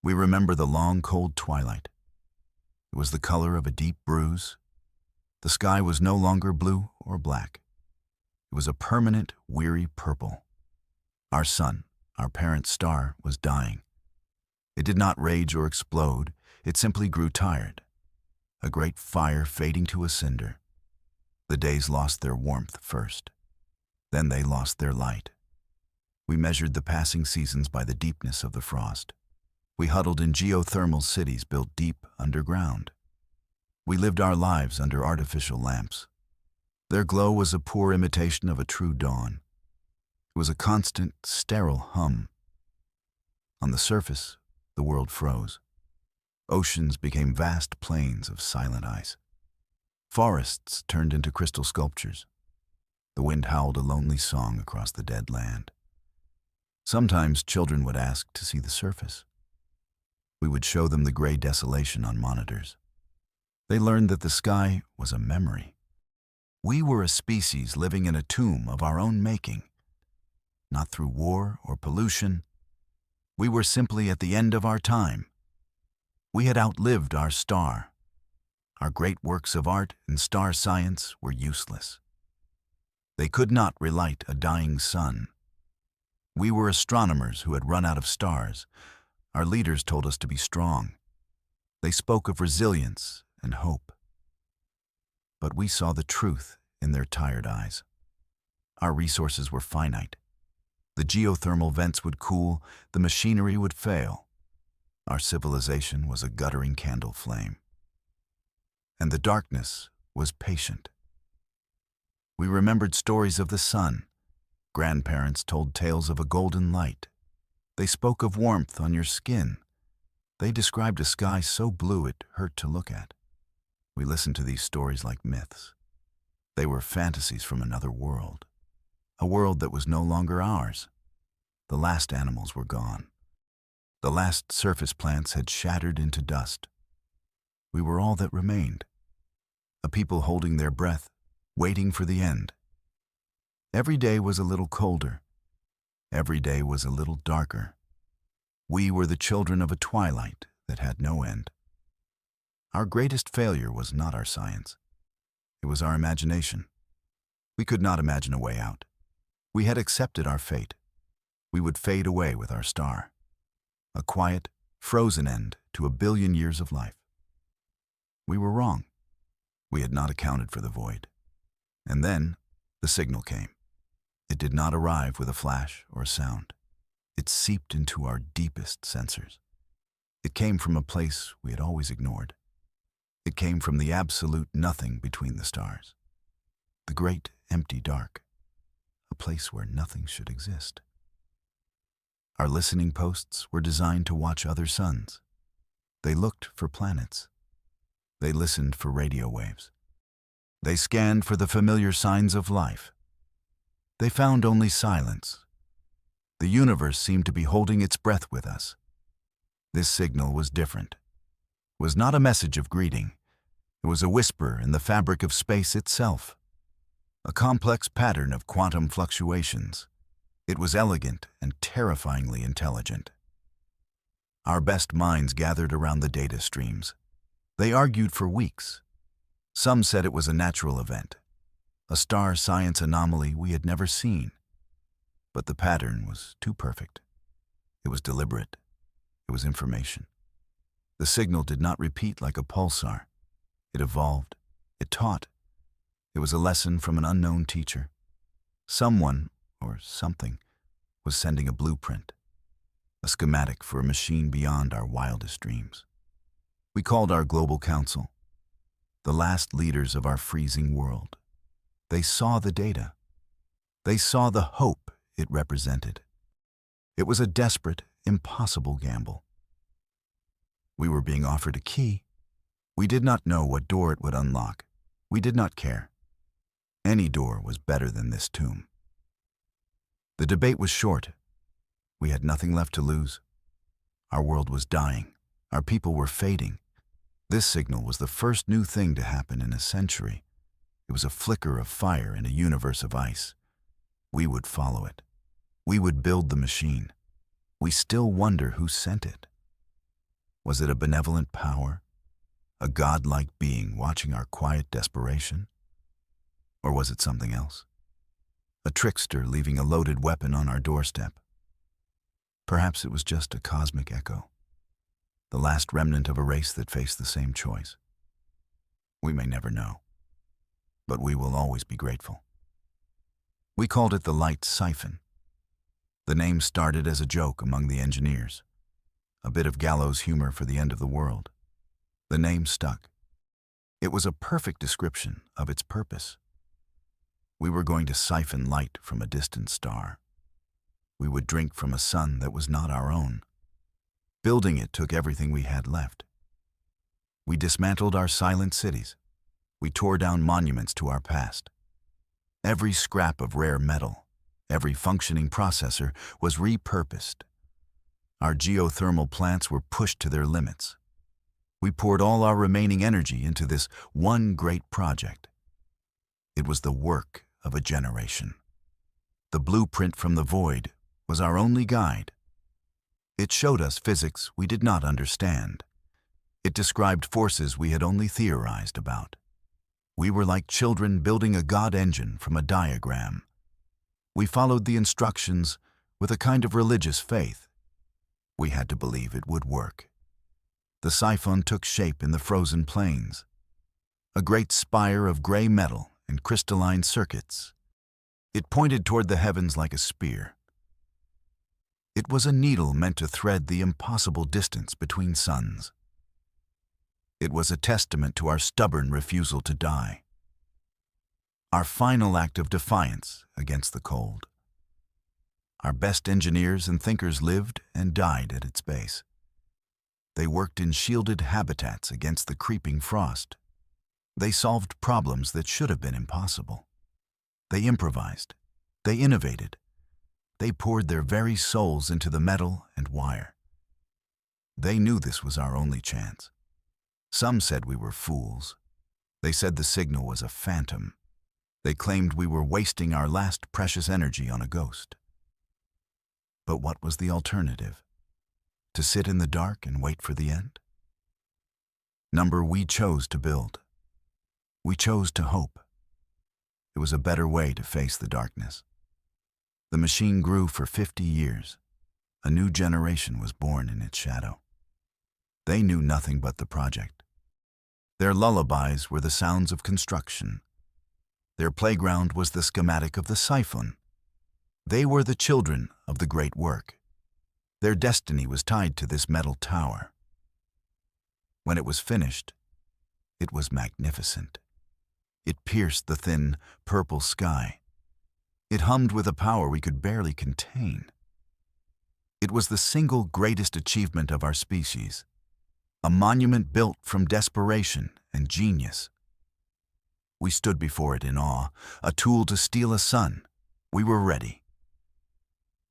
We remember the long, cold twilight. It was the color of a deep bruise. The sky was no longer blue or black. It was a permanent, weary purple. Our sun, our parent star, was dying. It did not rage or explode. It simply grew tired. A great fire fading to a cinder. The days lost their warmth first. Then they lost their light. We measured the passing seasons by the deepness of the frost. We huddled in geothermal cities built deep underground. We lived our lives under artificial lamps. Their glow was a poor imitation of a true dawn. It was a constant, sterile hum. On the surface, the world froze. Oceans became vast plains of silent ice. Forests turned into crystal sculptures. The wind howled a lonely song across the dead land. Sometimes children would ask to see the surface. We would show them the gray desolation on monitors. They learned that the sky was a memory. We were a species living in a tomb of our own making. Not through war or pollution. We were simply at the end of our time. We had outlived our star. Our great works of art and star science were useless. They could not relight a dying sun. We were astronomers who had run out of stars. Our leaders told us to be strong. They spoke of resilience and hope. But we saw the truth in their tired eyes. Our resources were finite. The geothermal vents would cool, the machinery would fail. Our civilization was a guttering candle flame. And the darkness was patient. We remembered stories of the sun. Grandparents told tales of a golden light. They spoke of warmth on your skin. They described a sky so blue it hurt to look at. We listened to these stories like myths. They were fantasies from another world, a world that was no longer ours. The last animals were gone. The last surface plants had shattered into dust. We were all that remained, a people holding their breath, waiting for the end. Every day was a little colder. Every day was a little darker. We were the children of a twilight that had no end. Our greatest failure was not our science. It was our imagination. We could not imagine a way out. We had accepted our fate. We would fade away with our star. A quiet, frozen end to 1 billion years of life. We were wrong. We had not accounted for the void. And then the signal came. It did not arrive with a flash or a sound. It seeped into our deepest sensors. It came from a place we had always ignored. It came from the absolute nothing between the stars. The great empty dark, a place where nothing should exist. Our listening posts were designed to watch other suns. They looked for planets. They listened for radio waves. They scanned for the familiar signs of life. They found only silence. The universe seemed to be holding its breath with us. This signal was different. It was not a message of greeting. It was a whisper in the fabric of space itself. A complex pattern of quantum fluctuations. It was elegant and terrifyingly intelligent. Our best minds gathered around the data streams. They argued for weeks. Some said it was a natural event, a star science anomaly we had never seen. But the pattern was too perfect. It was deliberate. It was information. The signal did not repeat like a pulsar. It evolved. It taught. It was a lesson from an unknown teacher. Someone, or something, was sending a blueprint, a schematic for a machine beyond our wildest dreams. We called our global council, the last leaders of our freezing world. They saw the data. They saw the hope it represented. It was a desperate, impossible gamble. We were being offered a key. We did not know what door it would unlock. We did not care. Any door was better than this tomb. The debate was short. We had nothing left to lose. Our world was dying. Our people were fading. This signal was the first new thing to happen in a century. It was a flicker of fire in a universe of ice. We would follow it. We would build the machine. We still wonder who sent it. Was it a benevolent power, a godlike being watching our quiet desperation? Or was it something else? A trickster leaving a loaded weapon on our doorstep? Perhaps it was just a cosmic echo, the last remnant of a race that faced the same choice. We may never know, but we will always be grateful. We called it the light siphon. The name started as a joke among the engineers, a bit of gallows humor for the end of the world. The name stuck. It was a perfect description of its purpose. We were going to siphon light from a distant star. We would drink from a sun that was not our own. Building it took everything we had left. We dismantled our silent cities. We tore down monuments to our past. Every scrap of rare metal, every functioning processor was repurposed. Our geothermal plants were pushed to their limits. We poured all our remaining energy into this one great project. It was the work of a generation. The blueprint from the void was our only guide. It showed us physics we did not understand. It described forces we had only theorized about. We were like children building a God engine from a diagram. We followed the instructions with a kind of religious faith. We had to believe it would work. The siphon took shape in the frozen plains, a great spire of gray metal and crystalline circuits. It pointed toward the heavens like a spear. It was a needle meant to thread the impossible distance between suns. It was a testament to our stubborn refusal to die, our final act of defiance against the cold. Our best engineers and thinkers lived and died at its base. They worked in shielded habitats against the creeping frost. They solved problems that should have been impossible. They improvised. They innovated. They poured their very souls into the metal and wire. They knew this was our only chance. Some said we were fools. They said the signal was a phantom. They claimed we were wasting our last precious energy on a ghost. But what was the alternative? To sit in the dark and wait for the end? We chose to build. We chose to hope. It was a better way to face the darkness. The machine grew for 50 years. A new generation was born in its shadow. They knew nothing but the project. Their lullabies were the sounds of construction. Their playground was the schematic of the siphon. They were the children of the great work. Their destiny was tied to this metal tower. When it was finished, it was magnificent. It pierced the thin, purple sky. It hummed with a power we could barely contain. It was the single greatest achievement of our species, a monument built from desperation and genius. We stood before it in awe, a tool to steal a sun. We were ready.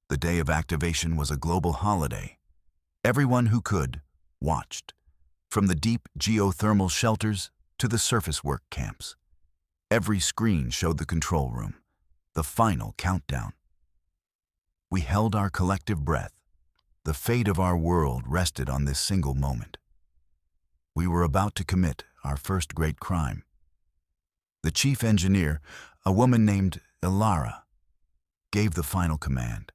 The day of activation was a global holiday. Everyone who could watched, from the deep geothermal shelters to the surface work camps. Every screen showed the control room, the final countdown. We held our collective breath. The fate of our world rested on this single moment. We were about to commit our first great crime. The chief engineer, a woman named Ilara, gave the final command.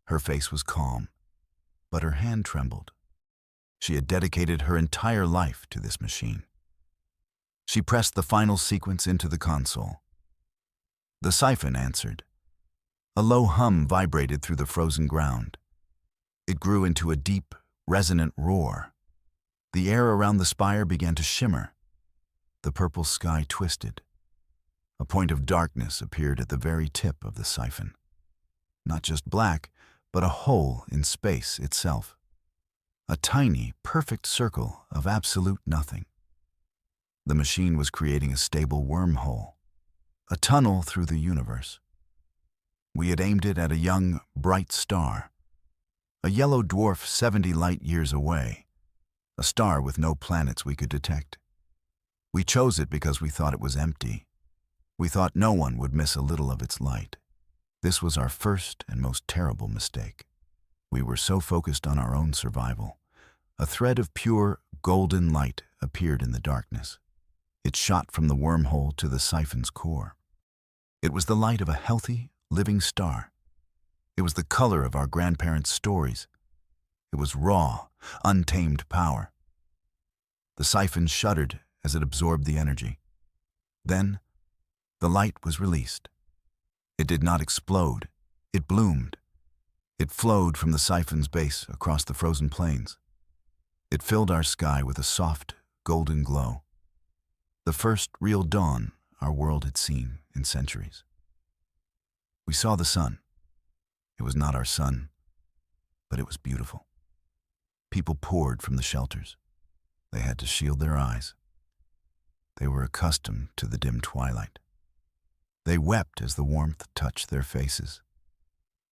Her face was calm, but her hand trembled. She had dedicated her entire life to this machine. She pressed the final sequence into the console. The siphon answered. A low hum vibrated through the frozen ground. It grew into a deep, resonant roar. The air around the spire began to shimmer. The purple sky twisted. A point of darkness appeared at the very tip of the siphon. Not just black, but a hole in space itself. A tiny, perfect circle of absolute nothing. The machine was creating a stable wormhole, a tunnel through the universe. We had aimed it at a young, bright star, a yellow dwarf 70 light years away, a star with no planets we could detect. We chose it because we thought it was empty. We thought no one would miss a little of its light. This was our first and most terrible mistake. We were so focused on our own survival. A thread of pure, golden light appeared in the darkness. It shot from the wormhole to the siphon's core. It was the light of a healthy, living star. It was the color of our grandparents' stories. It was raw, untamed power. The siphon shuddered as it absorbed the energy. Then, the light was released. It did not explode. It bloomed. It flowed from the siphon's base across the frozen plains. It filled our sky with a soft, golden glow. The first real dawn our world had seen in centuries. We saw the sun. It was not our sun, but it was beautiful. People poured from the shelters. They had to shield their eyes. They were accustomed to the dim twilight. They wept as the warmth touched their faces.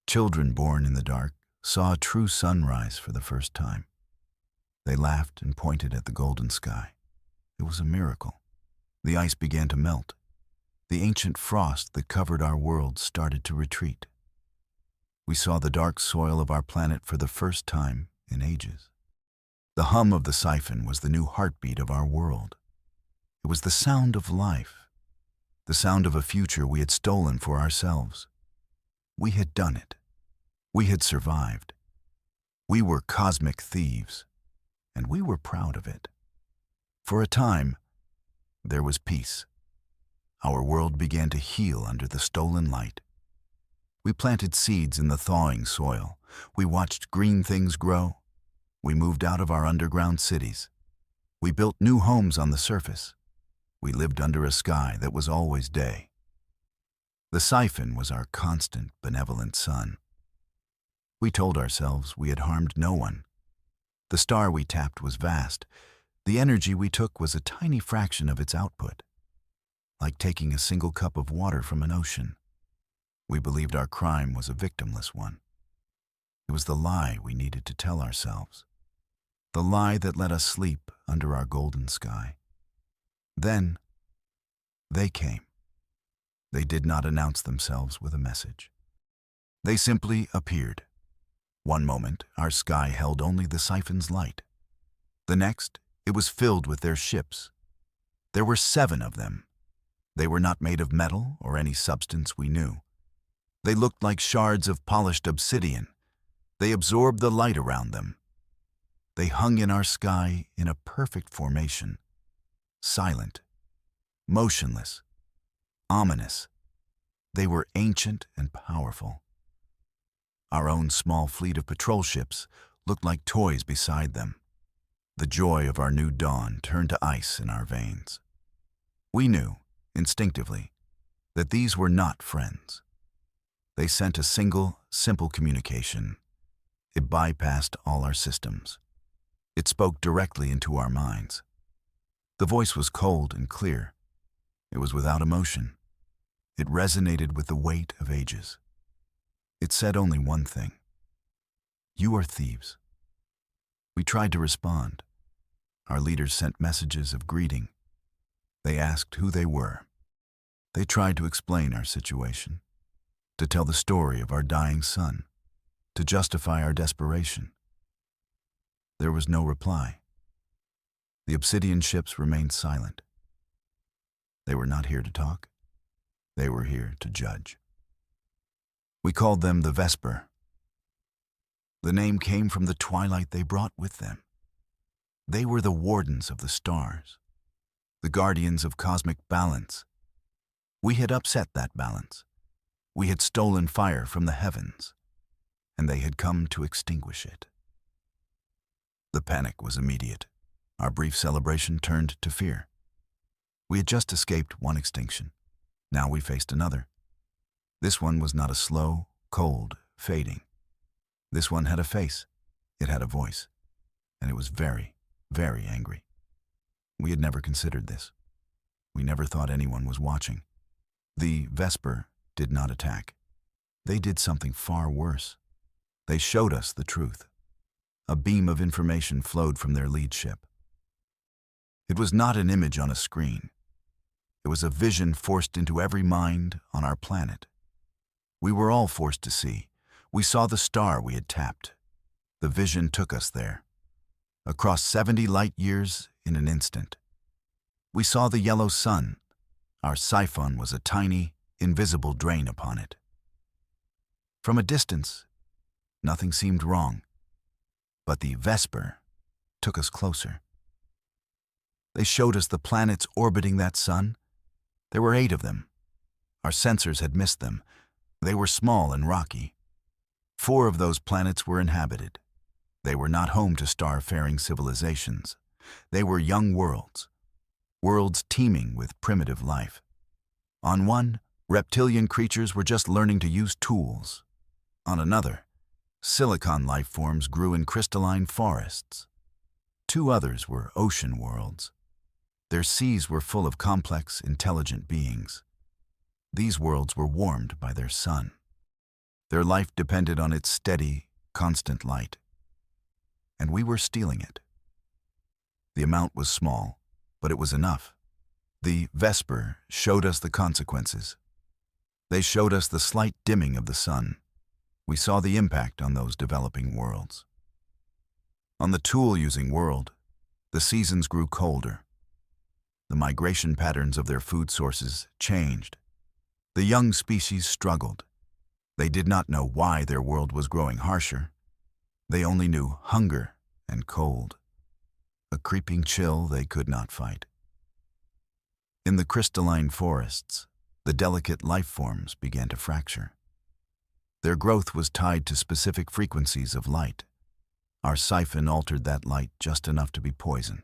Children born in the dark saw a true sunrise for the first time. They laughed and pointed at the golden sky. It was a miracle. The ice began to melt. The ancient frost that covered our world started to retreat. We saw the dark soil of our planet for the first time in ages. The hum of the siphon was the new heartbeat of our world. It was the sound of life, the sound of a future we had stolen for ourselves. We had done it. We had survived. We were cosmic thieves, and we were proud of it. For a time, there was peace. Our world began to heal under the stolen light. We planted seeds in the thawing soil. We watched green things grow. We moved out of our underground cities. We built new homes on the surface. We lived under a sky that was always day. The siphon was our constant, benevolent sun. We told ourselves we had harmed no one. The star we tapped was vast. The energy we took was a tiny fraction of its output, like taking a single cup of water from an ocean. We believed our crime was a victimless one. It was the lie we needed to tell ourselves, the lie that let us sleep under our golden sky. Then, they came. They did not announce themselves with a message. They simply appeared. One moment, our sky held only the siphon's light. The next, it was filled with their ships. There were 7 of them. They were not made of metal or any substance we knew. They looked like shards of polished obsidian. They absorbed the light around them. They hung in our sky in a perfect formation, silent, motionless, ominous. They were ancient and powerful. Our own small fleet of patrol ships looked like toys beside them. The joy of our new dawn turned to ice in our veins. We knew, instinctively, that these were not friends. They sent a single, simple communication. It bypassed all our systems. It spoke directly into our minds. The voice was cold and clear. It was without emotion. It resonated with the weight of ages. It said only one thing: "You are thieves." We tried to respond. Our leaders sent messages of greeting. They asked who they were. They tried to explain our situation, to tell the story of our dying sun, to justify our desperation. There was no reply. The obsidian ships remained silent. They were not here to talk. They were here to judge. We called them the Vesper. The name came from the twilight they brought with them. They were the wardens of the stars, the guardians of cosmic balance. We had upset that balance. We had stolen fire from the heavens, and they had come to extinguish it. The panic was immediate. Our brief celebration turned to fear. We had just escaped one extinction. Now we faced another. This one was not a slow, cold fading. This one had a face. It had a voice. And it was very, very angry. We had never considered this. We never thought anyone was watching. The Vesper did not attack. They did something far worse. They showed us the truth. A beam of information flowed from their lead ship. It was not an image on a screen. It was a vision forced into every mind on our planet. We were all forced to see. We saw the star we had tapped. The vision took us there. across 70 light-years in an instant. We saw the yellow sun. Our siphon was a tiny, invisible drain upon it. From a distance, nothing seemed wrong, but the Vesper took us closer. They showed us the planets orbiting that sun. There were 8 of them. Our sensors had missed them. They were small and rocky. 4 of those planets were inhabited. They were not home to star-faring civilizations. They were young worlds, worlds teeming with primitive life. On one, reptilian creatures were just learning to use tools. On another, silicon life forms grew in crystalline forests. 2 others were ocean worlds. Their seas were full of complex, intelligent beings. These worlds were warmed by their sun. Their life depended on its steady, constant light. And we were stealing it. The amount was small, but it was enough. The Vesper showed us the consequences. They showed us the slight dimming of the sun. We saw the impact on those developing worlds. On the tool-using world, the seasons grew colder. The migration patterns of their food sources changed. The young species struggled. They did not know why their world was growing harsher. They only knew hunger and cold, a creeping chill they could not fight. In the crystalline forests, the delicate life forms began to fracture. Their growth was tied to specific frequencies of light. Our siphon altered that light just enough to be poison.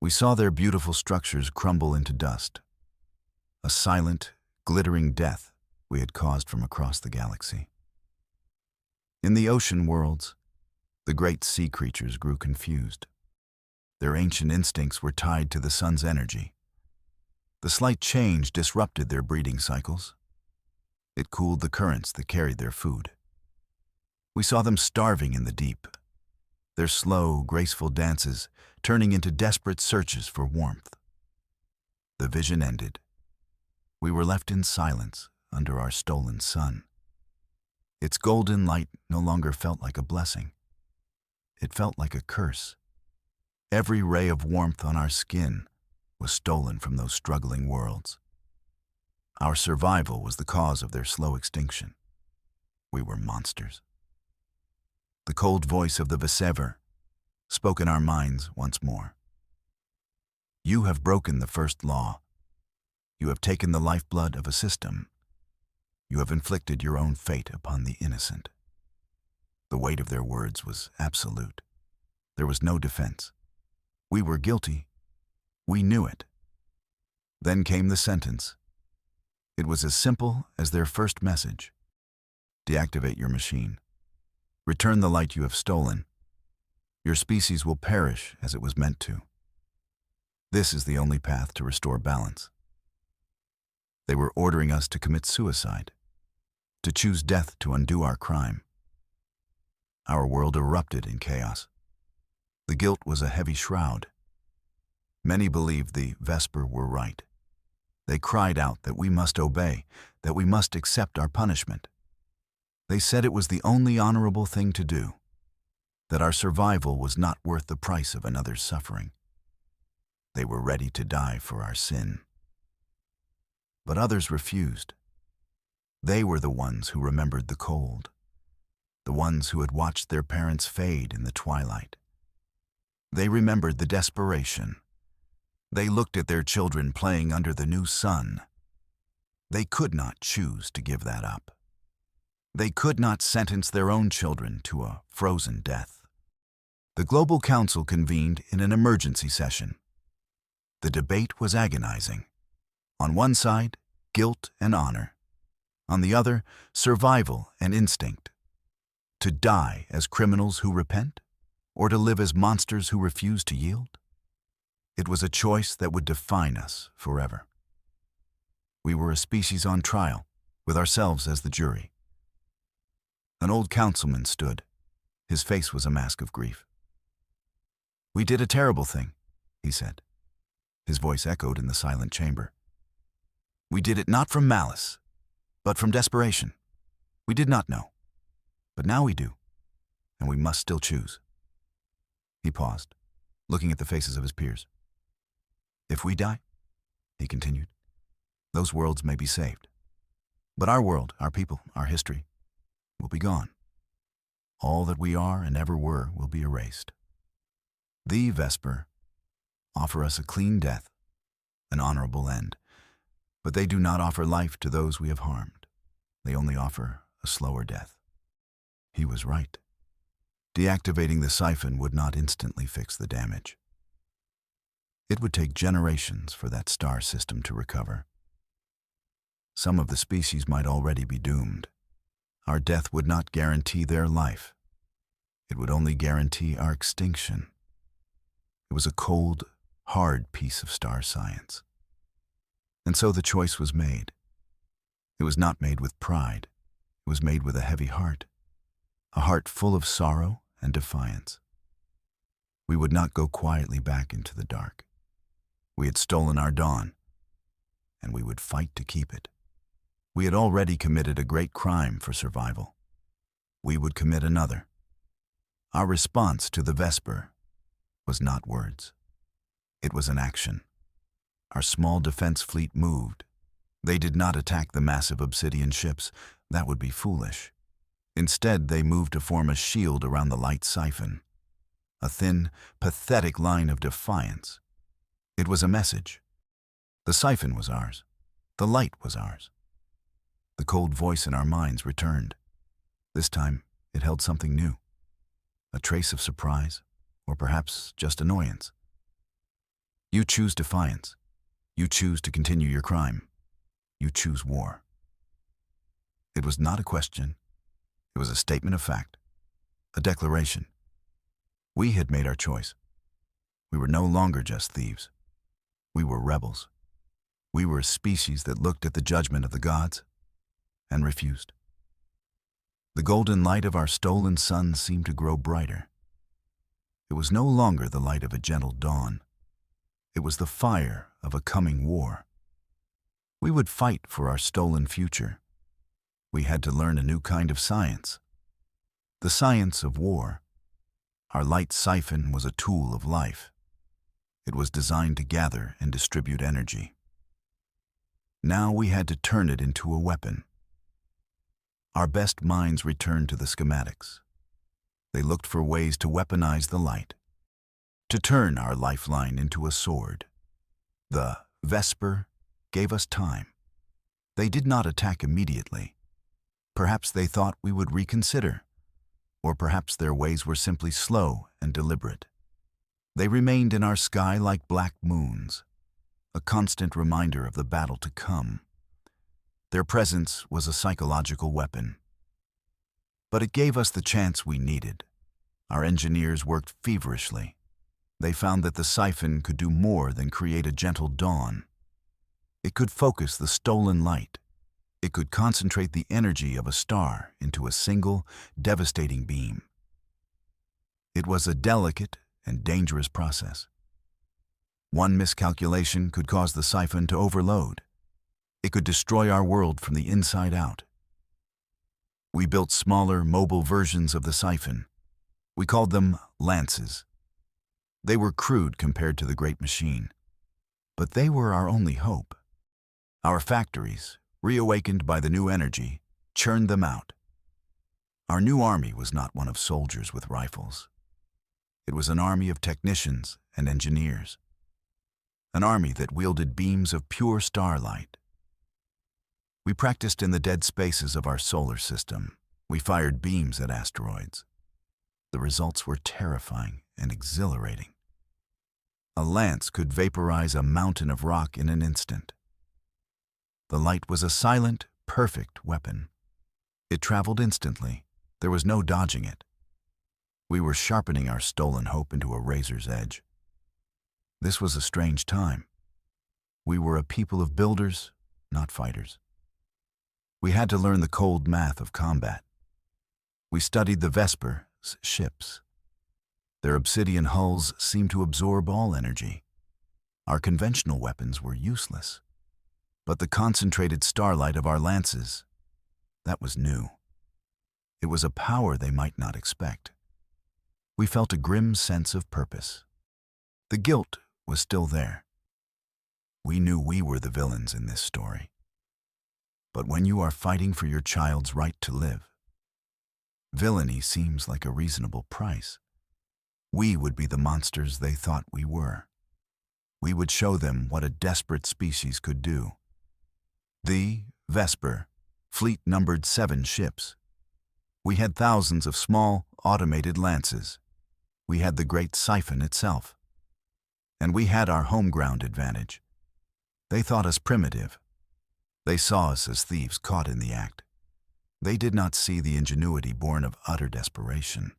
We saw their beautiful structures crumble into dust, a silent, glittering death we had caused from across the galaxy. In the ocean worlds, the great sea creatures grew confused. Their ancient instincts were tied to the sun's energy. The slight change disrupted their breeding cycles. It cooled the currents that carried their food. We saw them starving in the deep, their slow, graceful dances turning into desperate searches for warmth. The vision ended. We were left in silence under our stolen sun. Its golden light no longer felt like a blessing. It felt like a curse. Every ray of warmth on our skin was stolen from those struggling worlds. Our survival was the cause of their slow extinction. We were monsters. The cold voice of the Vesper spoke in our minds once more. You have broken the first law. You have taken the lifeblood of a system. You have inflicted your own fate upon the innocent. The weight of their words was absolute. There was no defense. We were guilty. We knew it. Then came the sentence. It was as simple as their first message. Deactivate your machine. Return the light you have stolen. Your species will perish as it was meant to. This is the only path to restore balance. They were ordering us to commit suicide, to choose death to undo our crime. Our world erupted in chaos. The guilt was a heavy shroud. Many believed the Vesper were right. They cried out that we must obey, that we must accept our punishment. They said it was the only honorable thing to do, that our survival was not worth the price of another's suffering. They were ready to die for our sin. But others refused. They were the ones who remembered the cold, the ones who had watched their parents fade in the twilight. They remembered the desperation. They looked at their children playing under the new sun. They could not choose to give that up. They could not sentence their own children to a frozen death. The Global Council convened in an emergency session. The debate was agonizing. On one side, guilt and honor. On the other, survival and instinct. To die as criminals who repent, or to live as monsters who refuse to yield? It was a choice that would define us forever. We were a species on trial, with ourselves as the jury. An old councilman stood. His face was a mask of grief. "We did a terrible thing," he said. His voice echoed in the silent chamber. "We did it not from malice, but from desperation. We did not know. But now we do, and we must still choose." He paused, looking at the faces of his peers. If we die, he continued, those worlds may be saved. But our world, our people, our history, will be gone. All that we are and ever were will be erased. The Vesper offer us a clean death, an honorable end, but they do not offer life to those we have harmed. They only offer a slower death. He was right. Deactivating the siphon would not instantly fix the damage. It would take generations for that star system to recover. Some of the species might already be doomed. Our death would not guarantee their life. It would only guarantee our extinction. It was a cold, hard piece of star science. And so the choice was made. It was not made with pride. It was made with a heavy heart, a heart full of sorrow and defiance. We would not go quietly back into the dark. We had stolen our dawn, and we would fight to keep it. We had already committed a great crime for survival. We would commit another. Our response to the Vesper was not words. It was an action. Our small defense fleet moved. They did not attack the massive obsidian ships. That would be foolish. Instead, they moved to form a shield around the light siphon. A thin, pathetic line of defiance. It was a message. The siphon was ours. The light was ours. The cold voice in our minds returned. This time, it held something new. A trace of surprise, or perhaps just annoyance. You choose defiance. You choose to continue your crime. You choose war. It was not a question. It was a statement of fact. A declaration. We had made our choice. We were no longer just thieves. We were rebels. We were a species that looked at the judgment of the gods and refused. The golden light of our stolen sun seemed to grow brighter. It was no longer the light of a gentle dawn. It was the fire of a coming war. We would fight for our stolen future. We had to learn a new kind of science. The science of war. Our light siphon was a tool of life. It was designed to gather and distribute energy. Now we had to turn it into a weapon. Our best minds returned to the schematics. They looked for ways to weaponize the light, to turn our lifeline into a sword. The Vesper gave us time. They did not attack immediately. Perhaps they thought we would reconsider, or perhaps their ways were simply slow and deliberate. They remained in our sky like black moons, a constant reminder of the battle to come. Their presence was a psychological weapon. But it gave us the chance we needed. Our engineers worked feverishly. They found that the siphon could do more than create a gentle dawn. It could focus the stolen light. It could concentrate the energy of a star into a single, devastating beam. It was a delicate and dangerous process. One miscalculation could cause the siphon to overload. It could destroy our world from the inside out. We built smaller, mobile versions of the siphon. We called them lances. They were crude compared to the great machine, but they were our only hope. Our factories, reawakened by the new energy, churned them out. Our new army was not one of soldiers with rifles. It was an army of technicians and engineers. An army that wielded beams of pure starlight. We practiced in the dead spaces of our solar system. We fired beams at asteroids. The results were terrifying and exhilarating. A lance could vaporize a mountain of rock in an instant. The light was a silent, perfect weapon. It traveled instantly. There was no dodging it. We were sharpening our stolen hope into a razor's edge. This was a strange time. We were a people of builders, not fighters. We had to learn the cold math of combat. We studied the Vesper's ships. Their obsidian hulls seemed to absorb all energy. Our conventional weapons were useless. But the concentrated starlight of our lances, that was new. It was a power they might not expect. We felt a grim sense of purpose. The guilt was still there. We knew we were the villains in this story. But when you are fighting for your child's right to live, villainy seems like a reasonable price. We would be the monsters they thought we were. We would show them what a desperate species could do. The Vesper fleet numbered 7 ships. We had thousands of small, automated lances. We had the great siphon itself. And we had our home ground advantage. They thought us primitive. They saw us as thieves caught in the act. They did not see the ingenuity born of utter desperation.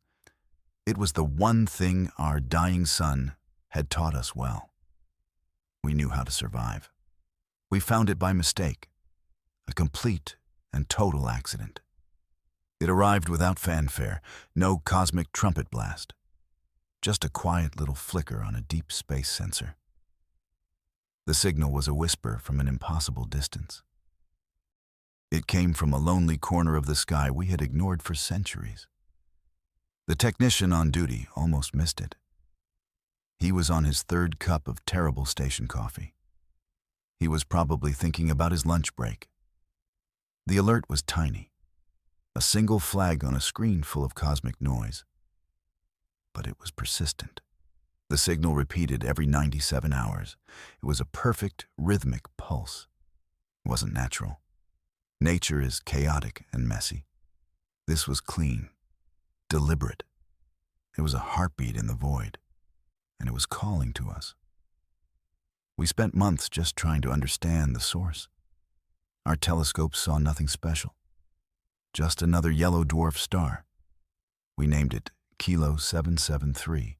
It was the one thing our dying son had taught us well. We knew how to survive. We found it by mistake, a complete and total accident. It arrived without fanfare, no cosmic trumpet blast, just a quiet little flicker on a deep space sensor. The signal was a whisper from an impossible distance. It came from a lonely corner of the sky we had ignored for centuries. The technician on duty almost missed it. He was on his 3rd cup of terrible station coffee. He was probably thinking about his lunch break. The alert was tiny, a single flag on a screen full of cosmic noise. But it was persistent. The signal repeated every 97 hours. It was a perfect, rhythmic pulse. It wasn't natural. Nature is chaotic and messy. This was clean, deliberate. It was a heartbeat in the void, and it was calling to us. We spent months just trying to understand the source. Our telescopes saw nothing special, just another yellow dwarf star. We named it Kilo 773,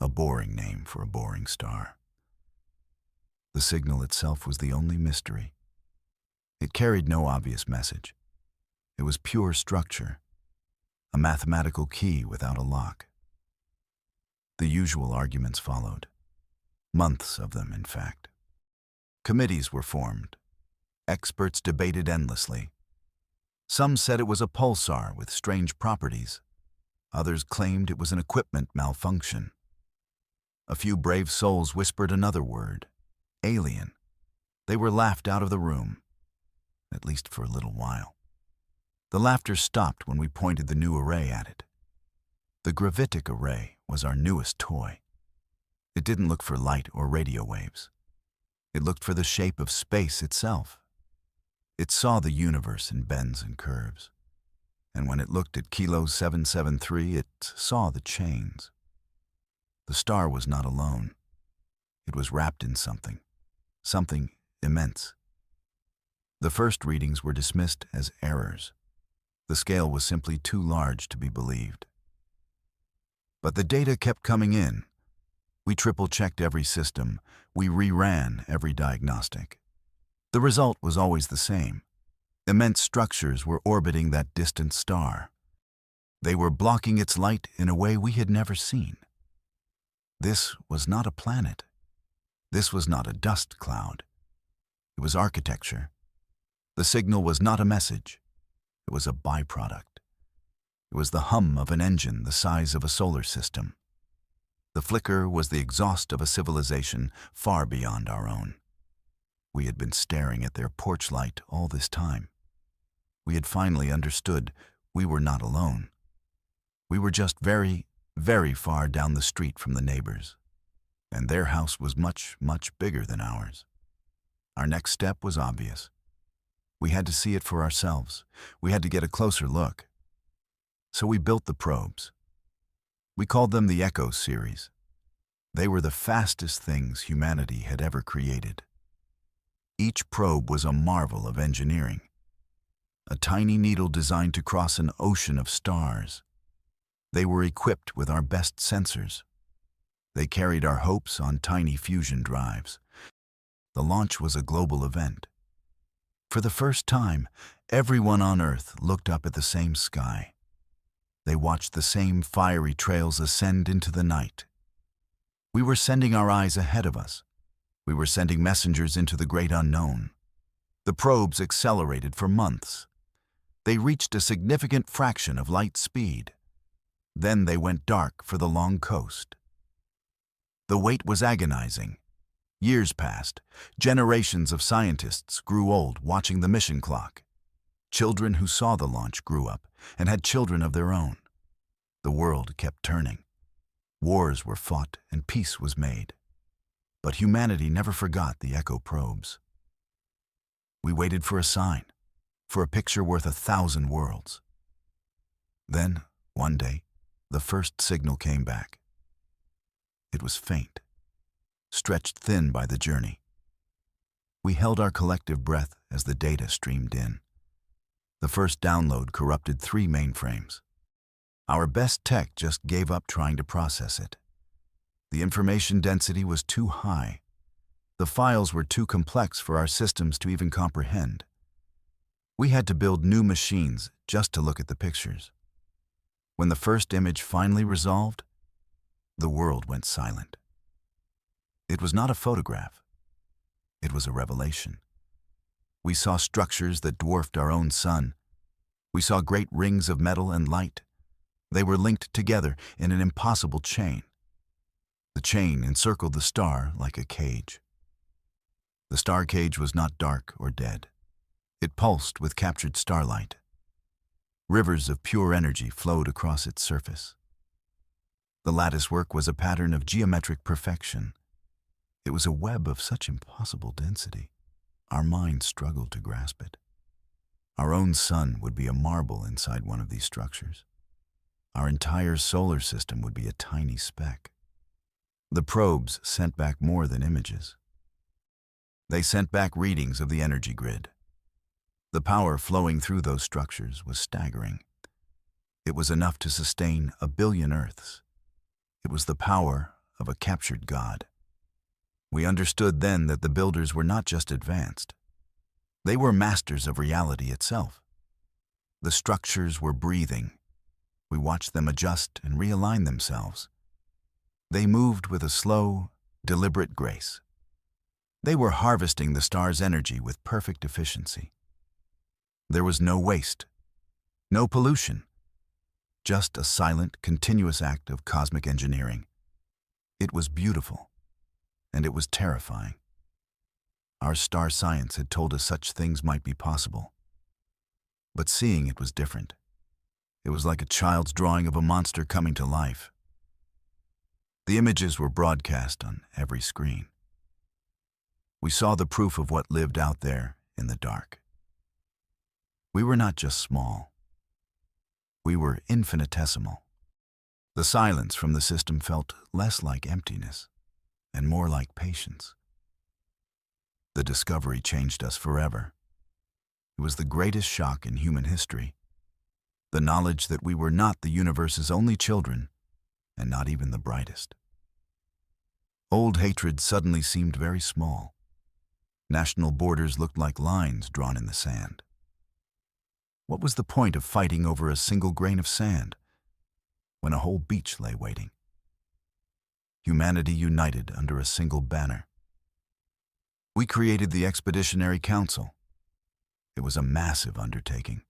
a boring name for a boring star. The signal itself was the only mystery. It carried no obvious message. It was pure structure, a mathematical key without a lock. The usual arguments followed. Months of them, in fact. Committees were formed. Experts debated endlessly. Some said it was a pulsar with strange properties. Others claimed it was an equipment malfunction. A few brave souls whispered another word, alien. They were laughed out of the room, at least for a little while. The laughter stopped when we pointed the new array at it. The gravitic array was our newest toy. It didn't look for light or radio waves. It looked for the shape of space itself. It saw the universe in bends and curves. And when it looked at Kilo 773, it saw the chains. The star was not alone. It was wrapped in something immense. The first readings were dismissed as errors. The scale was simply too large to be believed. But the data kept coming in. We triple-checked every system. We reran every diagnostic. The result was always the same. Immense structures were orbiting that distant star. They were blocking its light in a way we had never seen. This was not a planet. This was not a dust cloud. It was architecture. The signal was not a message. It was a byproduct. It was the hum of an engine the size of a solar system. The flicker was the exhaust of a civilization far beyond our own. We had been staring at their porch light all this time. We had finally understood we were not alone. We were just very, very far down the street from the neighbors, and their house was much, much bigger than ours. Our next step was obvious. We had to see it for ourselves. We had to get a closer look. So we built the probes. We called them the Echo series. They were the fastest things humanity had ever created. Each probe was a marvel of engineering. A tiny needle designed to cross an ocean of stars. They were equipped with our best sensors. They carried our hopes on tiny fusion drives. The launch was a global event. For the first time, everyone on Earth looked up at the same sky. They watched the same fiery trails ascend into the night. We were sending our eyes ahead of us. We were sending messengers into the great unknown. The probes accelerated for months. They reached a significant fraction of light speed. Then they went dark for the long coast. The wait was agonizing. Years passed. Generations of scientists grew old watching the mission clock. Children who saw the launch grew up and had children of their own. The world kept turning. Wars were fought and peace was made. But humanity never forgot the Echo probes. We waited for a sign, for a picture worth 1,000 worlds. Then, one day, the first signal came back. It was faint, stretched thin by the journey. We held our collective breath as the data streamed in. The first download corrupted 3 mainframes. Our best tech just gave up trying to process it. The information density was too high. The files were too complex for our systems to even comprehend. We had to build new machines just to look at the pictures. When the first image finally resolved, the world went silent. It was not a photograph. It was a revelation. We saw structures that dwarfed our own sun. We saw great rings of metal and light. They were linked together in an impossible chain. The chain encircled the star like a cage. The star cage was not dark or dead. It pulsed with captured starlight. Rivers of pure energy flowed across its surface. The latticework was a pattern of geometric perfection. It was a web of such impossible density. Our minds struggled to grasp it. Our own sun would be a marble inside one of these structures. Our entire solar system would be a tiny speck. The probes sent back more than images. They sent back readings of the energy grid. The power flowing through those structures was staggering. It was enough to sustain 1 billion Earths. It was the power of a captured god. We understood then that the builders were not just advanced. They were masters of reality itself. The structures were breathing. We watched them adjust and realign themselves. They moved with a slow, deliberate grace. They were harvesting the star's energy with perfect efficiency. There was no waste, no pollution, just a silent, continuous act of cosmic engineering. It was beautiful, and it was terrifying. Our star science had told us such things might be possible. But seeing it was different. It was like a child's drawing of a monster coming to life. The images were broadcast on every screen. We saw the proof of what lived out there in the dark. We were not just small. We were infinitesimal. The silence from the system felt less like emptiness and more like patience. The discovery changed us forever. It was the greatest shock in human history. The knowledge that we were not the universe's only children, and not even the brightest. Old hatred suddenly seemed very small. National borders looked like lines drawn in the sand. What was the point of fighting over a single grain of sand when a whole beach lay waiting? Humanity united under a single banner. We created the Expeditionary Council. It was a massive undertaking.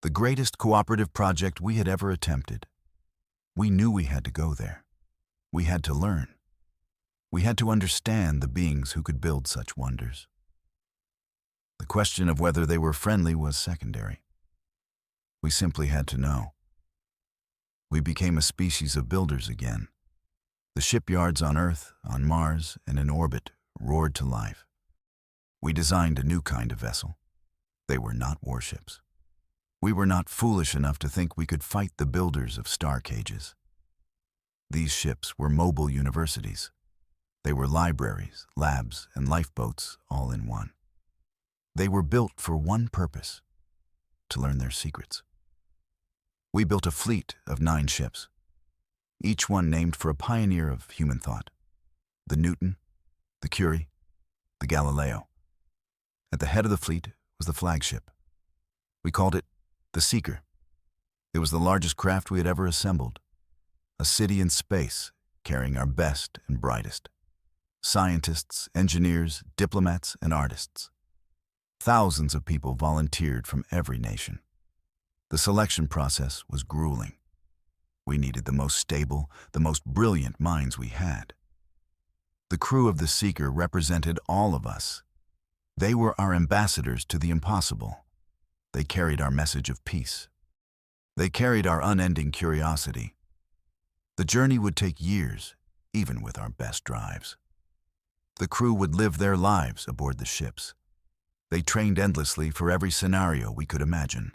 The greatest cooperative project we had ever attempted. We knew we had to go there. We had to learn. We had to understand the beings who could build such wonders. The question of whether they were friendly was secondary. We simply had to know. We became a species of builders again. The shipyards on Earth, on Mars, and in orbit roared to life. We designed a new kind of vessel. They were not warships. We were not foolish enough to think we could fight the builders of star cages. These ships were mobile universities. They were libraries, labs, and lifeboats all in one. They were built for one purpose, to learn their secrets. We built a fleet of 9 ships, each one named for a pioneer of human thought. The Newton, the Curie, the Galileo. At the head of the fleet was the flagship. We called it the Seeker. It was the largest craft we had ever assembled, a city in space carrying our best and brightest. Scientists, engineers, diplomats, and artists. Thousands of people volunteered from every nation. The selection process was grueling. We needed the most stable, the most brilliant minds we had. The crew of the Seeker represented all of us. They were our ambassadors to the impossible. They carried our message of peace. They carried our unending curiosity. The journey would take years, even with our best drives. The crew would live their lives aboard the ships. They trained endlessly for every scenario we could imagine.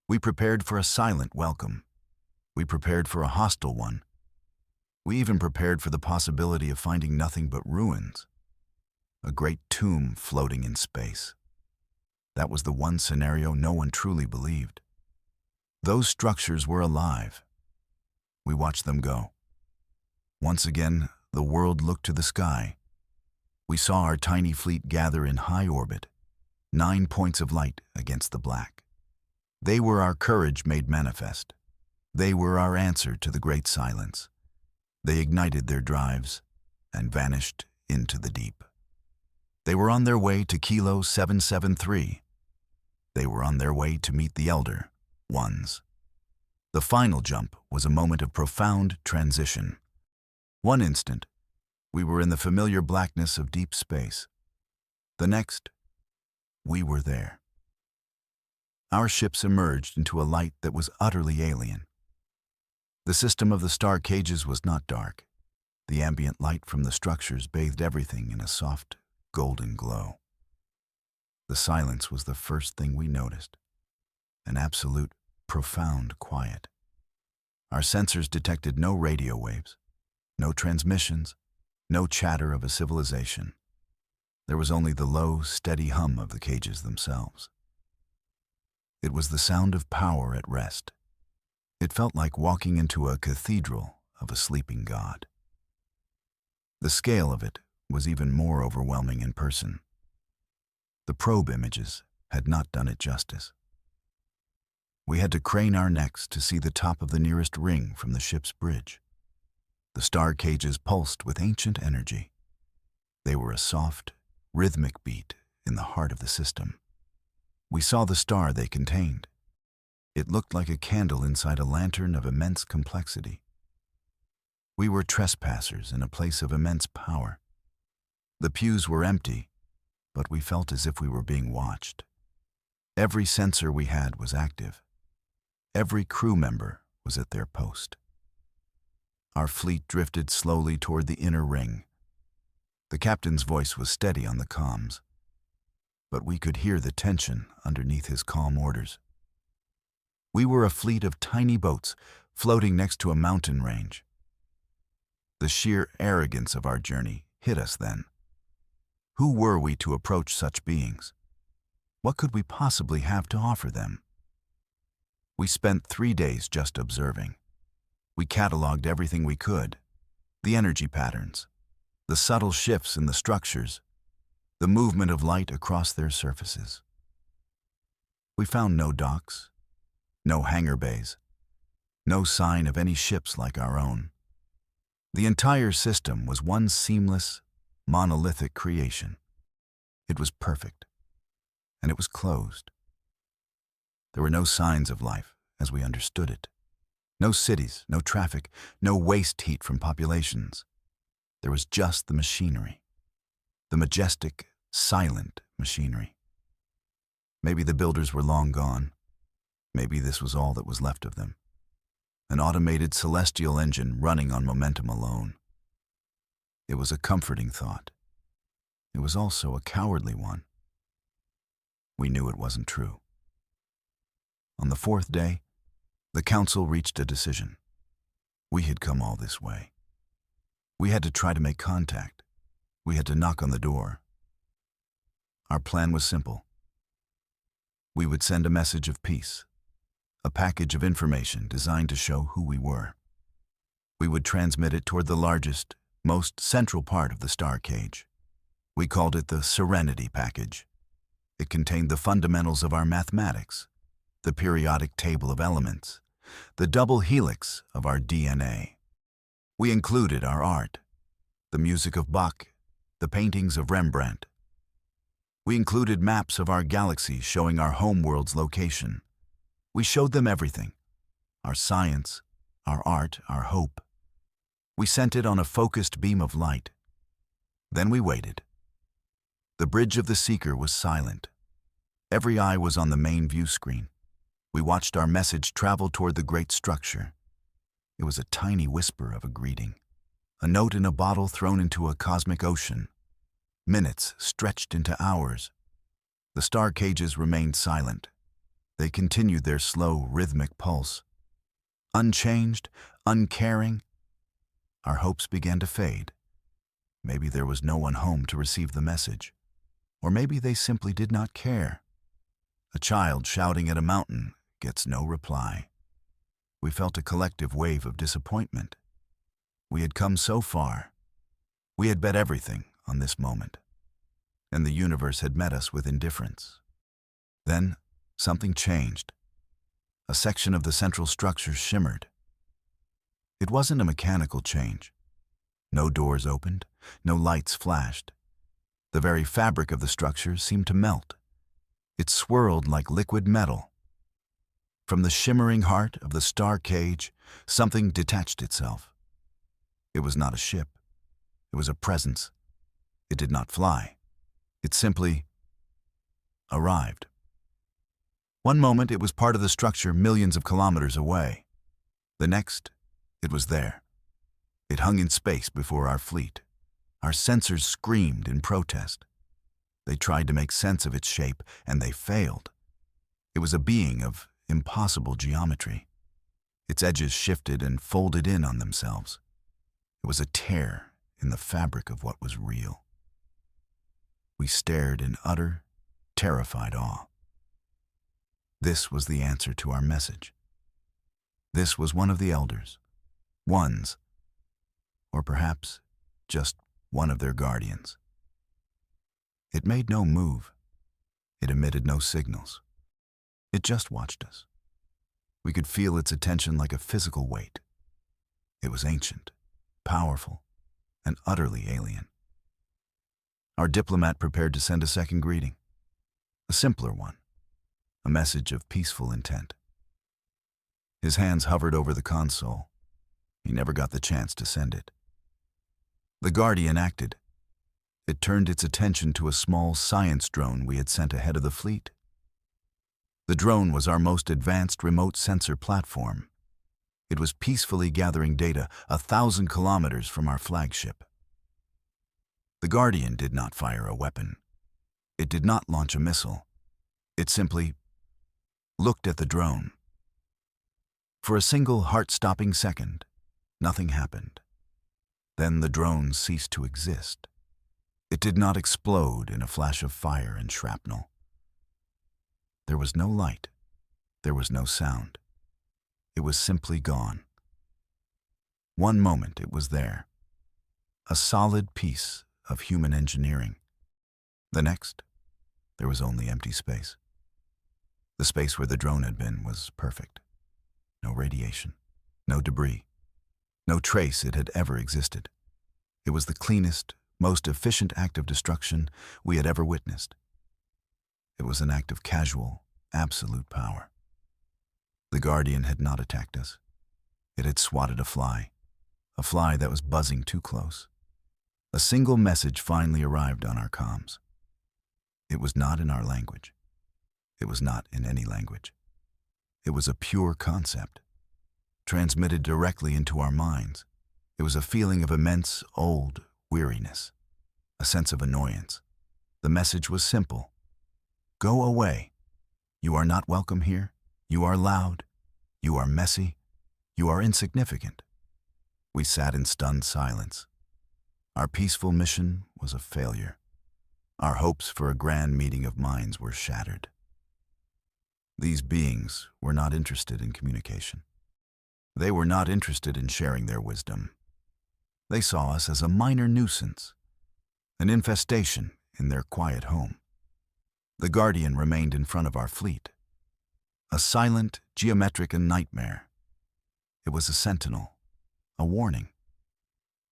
We prepared for a silent welcome. We prepared for a hostile one. We even prepared for the possibility of finding nothing but ruins. A great tomb floating in space. That was the one scenario no one truly believed. Those structures were alive. We watched them go. Once again, the world looked to the sky. We saw our tiny fleet gather in high orbit, 9 points of light against the black. They were our courage made manifest. They were our answer to the great silence. They ignited their drives and vanished into the deep. They were on their way to Kilo 773. They were on their way to meet the Elder Ones. The final jump was a moment of profound transition. One instant, we were in the familiar blackness of deep space. The next, we were there. Our ships emerged into a light that was utterly alien. The system of the star cages was not dark. The ambient light from the structures bathed everything in a soft, golden glow. The silence was the first thing we noticed. An absolute, profound quiet. Our sensors detected no radio waves, no transmissions, no chatter of a civilization. There was only the low, steady hum of the cages themselves. It was the sound of power at rest. It felt like walking into a cathedral of a sleeping god. The scale of it was even more overwhelming in person. The probe images had not done it justice. We had to crane our necks to see the top of the nearest ring from the ship's bridge. The star cages pulsed with ancient energy. They were a soft, rhythmic beat in the heart of the system. We saw the star they contained. It looked like a candle inside a lantern of immense complexity. We were trespassers in a place of immense power. The pews were empty, but we felt as if we were being watched. Every sensor we had was active. Every crew member was at their post. Our fleet drifted slowly toward the inner ring. The captain's voice was steady on the comms, but we could hear the tension underneath his calm orders. We were a fleet of tiny boats floating next to a mountain range. The sheer arrogance of our journey hit us then. Who were we to approach such beings? What could we possibly have to offer them? We spent 3 days just observing. We cataloged everything we could: the energy patterns, the subtle shifts in the structures, the movement of light across their surfaces. We found no docks, no hangar bays, no sign of any ships like our own. The entire system was one seamless, monolithic creation. It was perfect, and it was closed. There were no signs of life as we understood it. No cities, no traffic, no waste heat from populations. There was just the machinery. The majestic, silent machinery. Maybe the builders were long gone. Maybe this was all that was left of them. An automated celestial engine running on momentum alone. It was a comforting thought. It was also a cowardly one. We knew it wasn't true. On the 4th day, the council reached a decision. We had come all this way. We had to try to make contact. We had to knock on the door. Our plan was simple. We would send a message of peace, a package of information designed to show who we were. We would transmit it toward the largest, most central part of the star cage. We called it the Serenity Package. It contained the fundamentals of our mathematics, the periodic table of elements, the double helix of our DNA. We included our art, the music of Bach, the paintings of Rembrandt. We included maps of our galaxy showing our homeworld's location. We showed them everything: our science, our art, our hope. We sent it on a focused beam of light. Then we waited. The bridge of the seeker was silent. Every eye was on the main view screen. We watched our message travel toward the great structure. It was a tiny whisper of a greeting, a note in a bottle thrown into a cosmic ocean. Minutes stretched into hours. The star cages remained silent. They continued their slow, rhythmic pulse. Unchanged, uncaring, our hopes began to fade. Maybe there was no one home to receive the message. Or maybe they simply did not care. A child shouting at a mountain gets no reply. We felt a collective wave of disappointment. We had come so far. We had bet everything on this moment. And the universe had met us with indifference. Then, something changed. A section of the central structure shimmered. It wasn't a mechanical change. No doors opened, no lights flashed. The very fabric of the structure seemed to melt. It swirled like liquid metal. From the shimmering heart of the star cage, something detached itself. It was not a ship. It was a presence. It did not fly. It simply arrived. One moment it was part of the structure millions of kilometers away. The next, it was there. It hung in space before our fleet. Our sensors screamed in protest. They tried to make sense of its shape, and they failed. It was a being of impossible geometry. Its edges shifted and folded in on themselves. It was a tear in the fabric of what was real. We stared in utter, terrified awe. This was the answer to our message. This was one of the elders, ones, or perhaps just one of their guardians. It made no move. It emitted no signals. It just watched us. We could feel its attention like a physical weight. It was ancient, powerful, and utterly alien. Our diplomat prepared to send a second greeting, a simpler one, a message of peaceful intent. His hands hovered over the console. He never got the chance to send it. The Guardian acted. It turned its attention to a small science drone we had sent ahead of the fleet. The drone was our most advanced remote sensor platform. It was peacefully gathering data 1,000 kilometers from our flagship. The Guardian did not fire a weapon. It did not launch a missile. It simply looked at the drone. For a single heart-stopping second, nothing happened. Then the drone ceased to exist. It did not explode in a flash of fire and shrapnel. There was no light. There was no sound. It was simply gone. One moment it was there, a solid piece of human engineering. The next, there was only empty space. The space where the drone had been was perfect. No radiation, no debris, no trace it had ever existed. It was the cleanest, most efficient act of destruction we had ever witnessed. It was an act of casual, absolute power. The Guardian had not attacked us. It had swatted a fly that was buzzing too close. A single message finally arrived on our comms. It was not in our language. It was not in any language. It was a pure concept, transmitted directly into our minds. It was a feeling of immense, old weariness, a sense of annoyance. The message was simple. Go away. You are not welcome here. You are loud. You are messy. You are insignificant. We sat in stunned silence. Our peaceful mission was a failure. Our hopes for a grand meeting of minds were shattered. These beings were not interested in communication. They were not interested in sharing their wisdom. They saw us as a minor nuisance, an infestation in their quiet home. The Guardian remained in front of our fleet, a silent, geometric nightmare. It was a sentinel, a warning.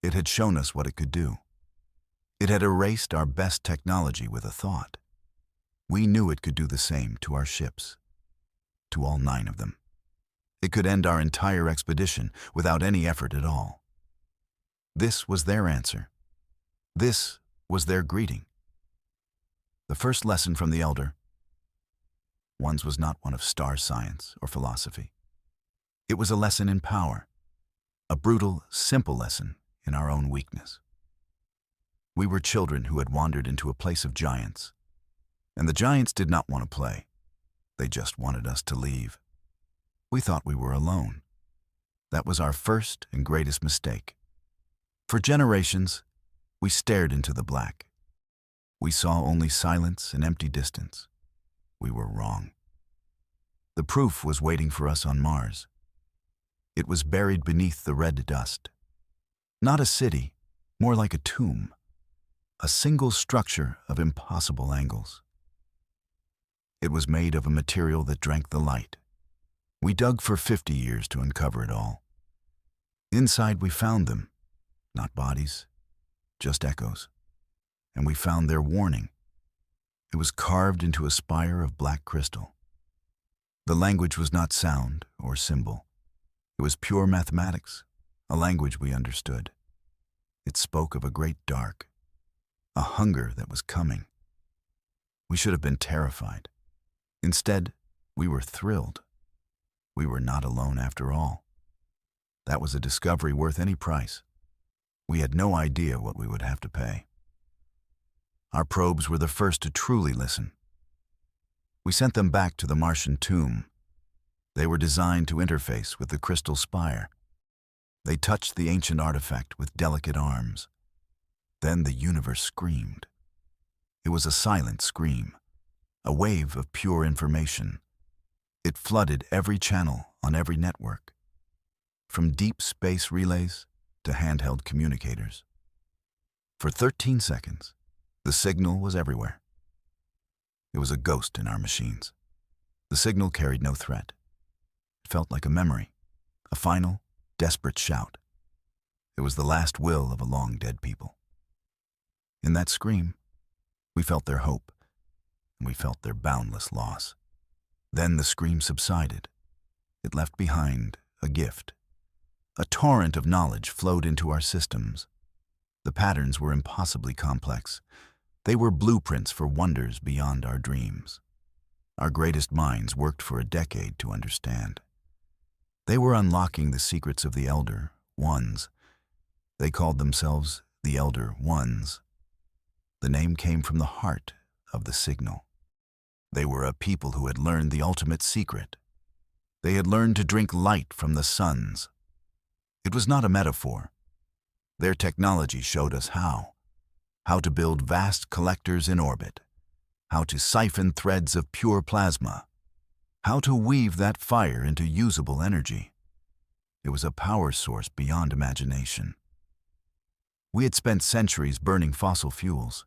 It had shown us what it could do. It had erased our best technology with a thought. We knew it could do the same to our ships, to all 9 of them. It could end our entire expedition without any effort at all. This was their answer. This was their greeting. The first lesson from the elder ones was not one of star science or philosophy. It was a lesson in power, a brutal, simple lesson in our own weakness. We were children who had wandered into a place of giants, and the giants did not want to play. They just wanted us to leave. We thought we were alone. That was our first and greatest mistake. For generations, we stared into the black. We saw only silence and empty distance. We were wrong. The proof was waiting for us on Mars. It was buried beneath the red dust. Not a city, more like a tomb. A single structure of impossible angles. It was made of a material that drank the light. We dug for 50 years to uncover it all. Inside we found them, not bodies, just echoes. And we found their warning. It was carved into a spire of black crystal. The language was not sound or symbol. It was pure mathematics, a language we understood. It spoke of a great dark, a hunger that was coming. We should have been terrified. Instead, we were thrilled. We were not alone after all. That was a discovery worth any price. We had no idea what we would have to pay. Our probes were the first to truly listen. We sent them back to the Martian tomb. They were designed to interface with the crystal spire. They touched the ancient artifact with delicate arms. Then the universe screamed. It was a silent scream, a wave of pure information. It flooded every channel on every network, from deep space relays to handheld communicators. For 13 seconds, the signal was everywhere. It was a ghost in our machines. The signal carried no threat. It felt like a memory, a final, desperate shout. It was the last will of a long-dead people. In that scream, we felt their hope, and we felt their boundless loss. Then the scream subsided. It left behind a gift. A torrent of knowledge flowed into our systems. The patterns were impossibly complex. They were blueprints for wonders beyond our dreams. Our greatest minds worked for a decade to understand. They were unlocking the secrets of the Elder Ones. They called themselves the Elder Ones. The name came from the heart of the signal. They were a people who had learned the ultimate secret. They had learned to drink light from the suns. It was not a metaphor. Their technology showed us how to build vast collectors in orbit, how to siphon threads of pure plasma, how to weave that fire into usable energy. It was a power source beyond imagination. We had spent centuries burning fossil fuels.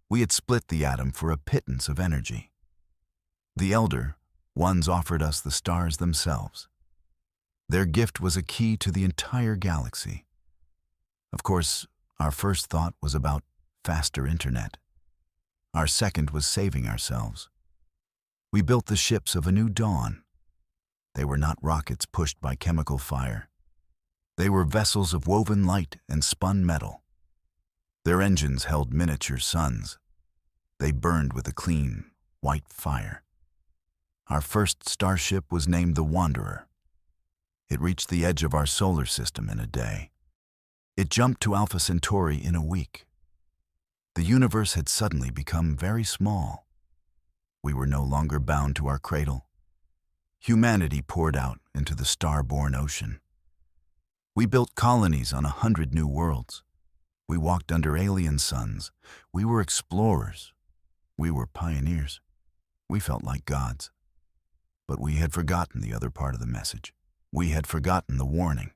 We had split the atom for a pittance of energy. The Elder Ones offered us the stars themselves. Their gift was a key to the entire galaxy. Of course, our first thought was about faster internet. Our second was saving ourselves. We built the ships of a new dawn. They were not rockets pushed by chemical fire. They were vessels of woven light and spun metal. Their engines held miniature suns. They burned with a clean, white fire. Our first starship was named the Wanderer. It reached the edge of our solar system in a day. It jumped to Alpha Centauri in a week. The universe had suddenly become very small. We were no longer bound to our cradle. Humanity poured out into the star-born ocean. We built colonies on 100 new worlds. We walked under alien suns. We were explorers. We were pioneers. We felt like gods. But we had forgotten the other part of the message. We had forgotten the warning.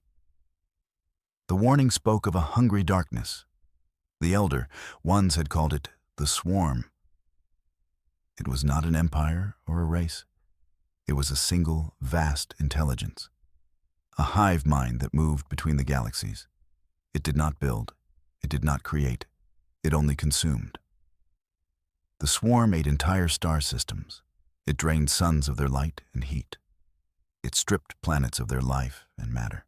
The warning spoke of a hungry darkness. The Elder Ones had called it the Swarm. It was not an empire or a race. It was a single, vast intelligence. A hive mind that moved between the galaxies. It did not build. It did not create. It only consumed. The Swarm ate entire star systems. It drained suns of their light and heat. It stripped planets of their life and matter.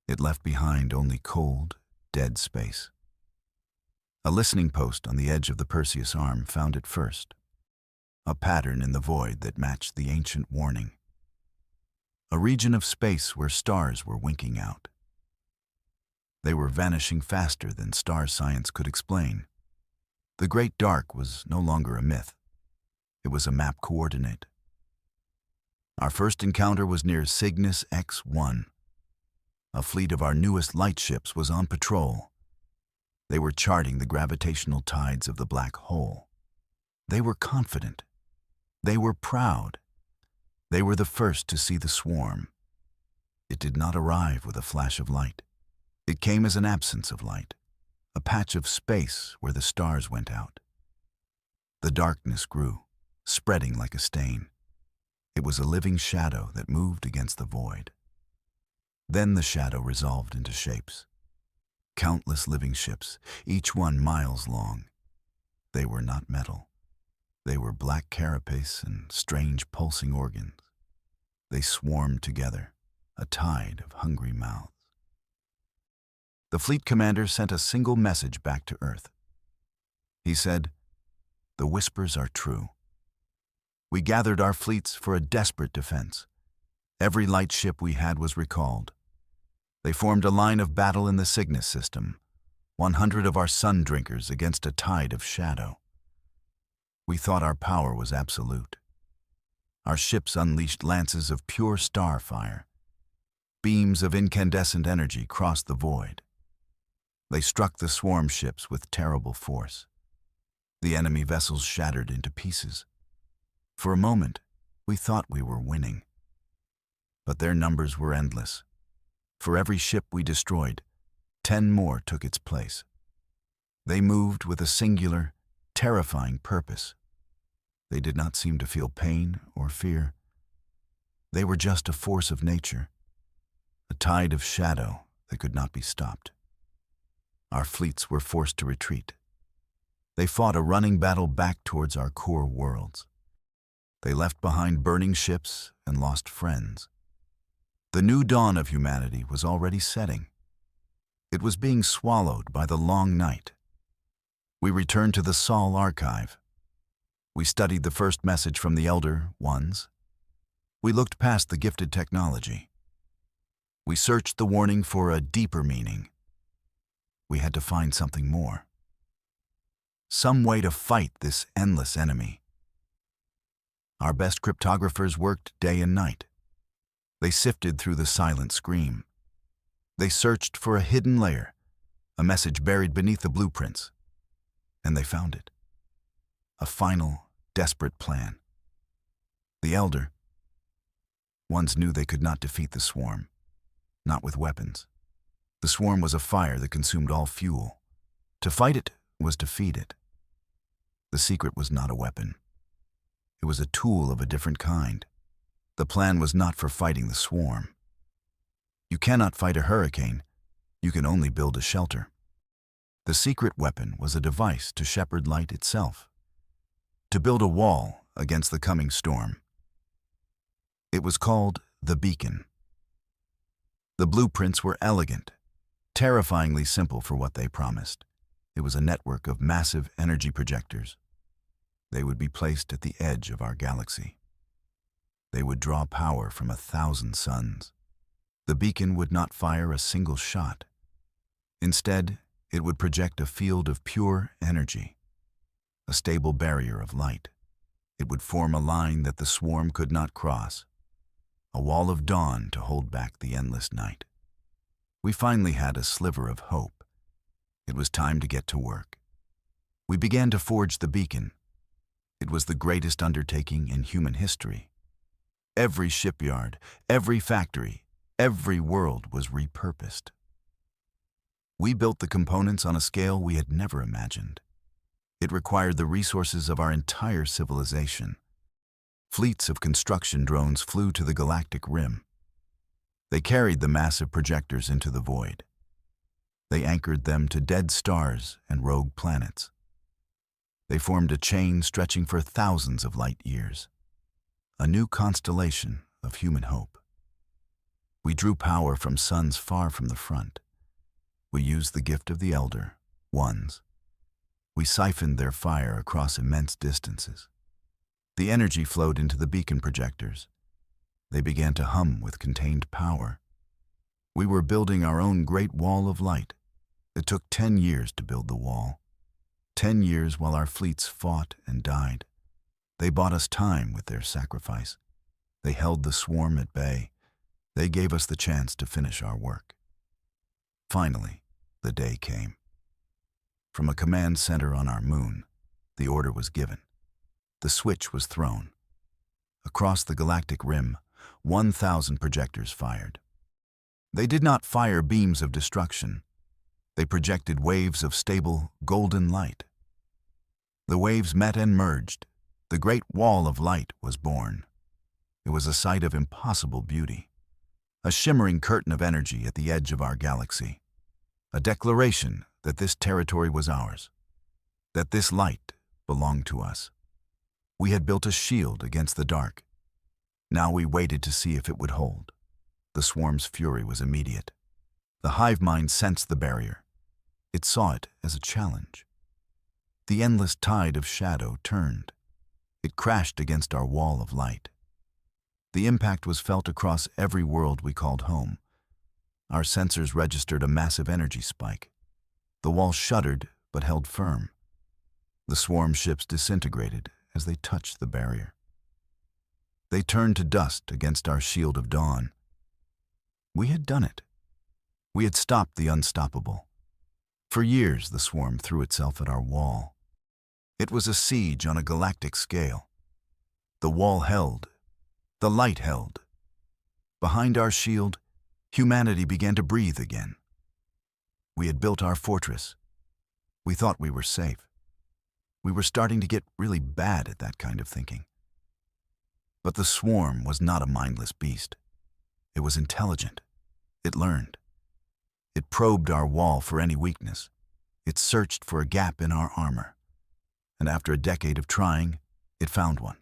It left behind only cold, dead space. A listening post on the edge of the Perseus arm found it first, a pattern in the void that matched the ancient warning. A region of space where stars were winking out. They were vanishing faster than star science could explain. The Great Dark was no longer a myth. It was a map coordinate. Our first encounter was near Cygnus X-1. A fleet of our newest light ships was on patrol. They were charting the gravitational tides of the black hole. They were confident. They were proud. They were the first to see the swarm. It did not arrive with a flash of light. It came as an absence of light, a patch of space where the stars went out. The darkness grew, spreading like a stain. It was a living shadow that moved against the void. Then the shadow resolved into shapes. Countless living ships, each one miles long. They were not metal. They were black carapace and strange pulsing organs. They swarmed together, a tide of hungry mouths. The fleet commander sent a single message back to Earth. He said, "The whispers are true." We gathered our fleets for a desperate defense. Every light ship we had was recalled. They formed a line of battle in the Cygnus system, 100 of our sun drinkers against a tide of shadow. We thought our power was absolute. Our ships unleashed lances of pure star fire. Beams of incandescent energy crossed the void. They struck the swarm ships with terrible force. The enemy vessels shattered into pieces. For a moment, we thought we were winning. But their numbers were endless. For every ship we destroyed, 10 more took its place. They moved with a singular, terrifying purpose. They did not seem to feel pain or fear. They were just a force of nature, a tide of shadow that could not be stopped. Our fleets were forced to retreat. They fought a running battle back towards our core worlds. They left behind burning ships and lost friends. The new dawn of humanity was already setting. It was being swallowed by the long night. We returned to the Sol archive. We studied the first message from the Elder Ones. We looked past the gifted technology. We searched the warning for a deeper meaning. We had to find something more. Some way to fight this endless enemy. Our best cryptographers worked day and night. They sifted through the silent scream. They searched for a hidden layer, a message buried beneath the blueprints. And they found it. A final, desperate plan. The Elder Ones knew they could not defeat the swarm, not with weapons. The swarm was a fire that consumed all fuel. To fight it was to feed it. The secret was not a weapon. It was a tool of a different kind. The plan was not for fighting the swarm. You cannot fight a hurricane. You can only build a shelter. The secret weapon was a device to shepherd light itself, to build a wall against the coming storm. It was called the beacon. The blueprints were elegant, terrifyingly simple for what they promised. It was a network of massive energy projectors. They would be placed at the edge of our galaxy. They would draw power from 1,000 suns. The beacon would not fire a single shot. Instead, it would project a field of pure energy, a stable barrier of light. It would form a line that the swarm could not cross, a wall of dawn to hold back the endless night. We finally had a sliver of hope. It was time to get to work. We began to forge the beacon. It was the greatest undertaking in human history. Every shipyard, every factory, every world was repurposed. We built the components on a scale we had never imagined. It required the resources of our entire civilization. Fleets of construction drones flew to the galactic rim. They carried the massive projectors into the void. They anchored them to dead stars and rogue planets. They formed a chain stretching for thousands of light years, a new constellation of human hope. We drew power from suns far from the front. We used the gift of the Elder Ones. We siphoned their fire across immense distances. The energy flowed into the beacon projectors. They began to hum with contained power. We were building our own great wall of light. It took 10 years to build the wall. 10 years while our fleets fought and died. They bought us time with their sacrifice. They held the swarm at bay. They gave us the chance to finish our work. Finally, the day came. From a command center on our moon, the order was given. The switch was thrown. Across the galactic rim, 1,000 projectors fired. They did not fire beams of destruction. They projected waves of stable, golden light. The waves met and merged. The great wall of light was born. It was a sight of impossible beauty, a shimmering curtain of energy at the edge of our galaxy, a declaration that this territory was ours, that this light belonged to us. We had built a shield against the dark. Now we waited to see if it would hold. The swarm's fury was immediate. The hive mind sensed the barrier. It saw it as a challenge. The endless tide of shadow turned. It crashed against our wall of light. The impact was felt across every world we called home. Our sensors registered a massive energy spike. The wall shuddered but held firm. The swarm ships disintegrated as they touched the barrier. They turned to dust against our shield of dawn. We had done it. We had stopped the unstoppable. For years, the swarm threw itself at our wall. It was a siege on a galactic scale. The wall held. The light held. Behind our shield, humanity began to breathe again. We had built our fortress. We thought we were safe. We were starting to get really bad at that kind of thinking. But the swarm was not a mindless beast. It was intelligent. It learned. It probed our wall for any weakness. It searched for a gap in our armor. And after a decade of trying, it found one.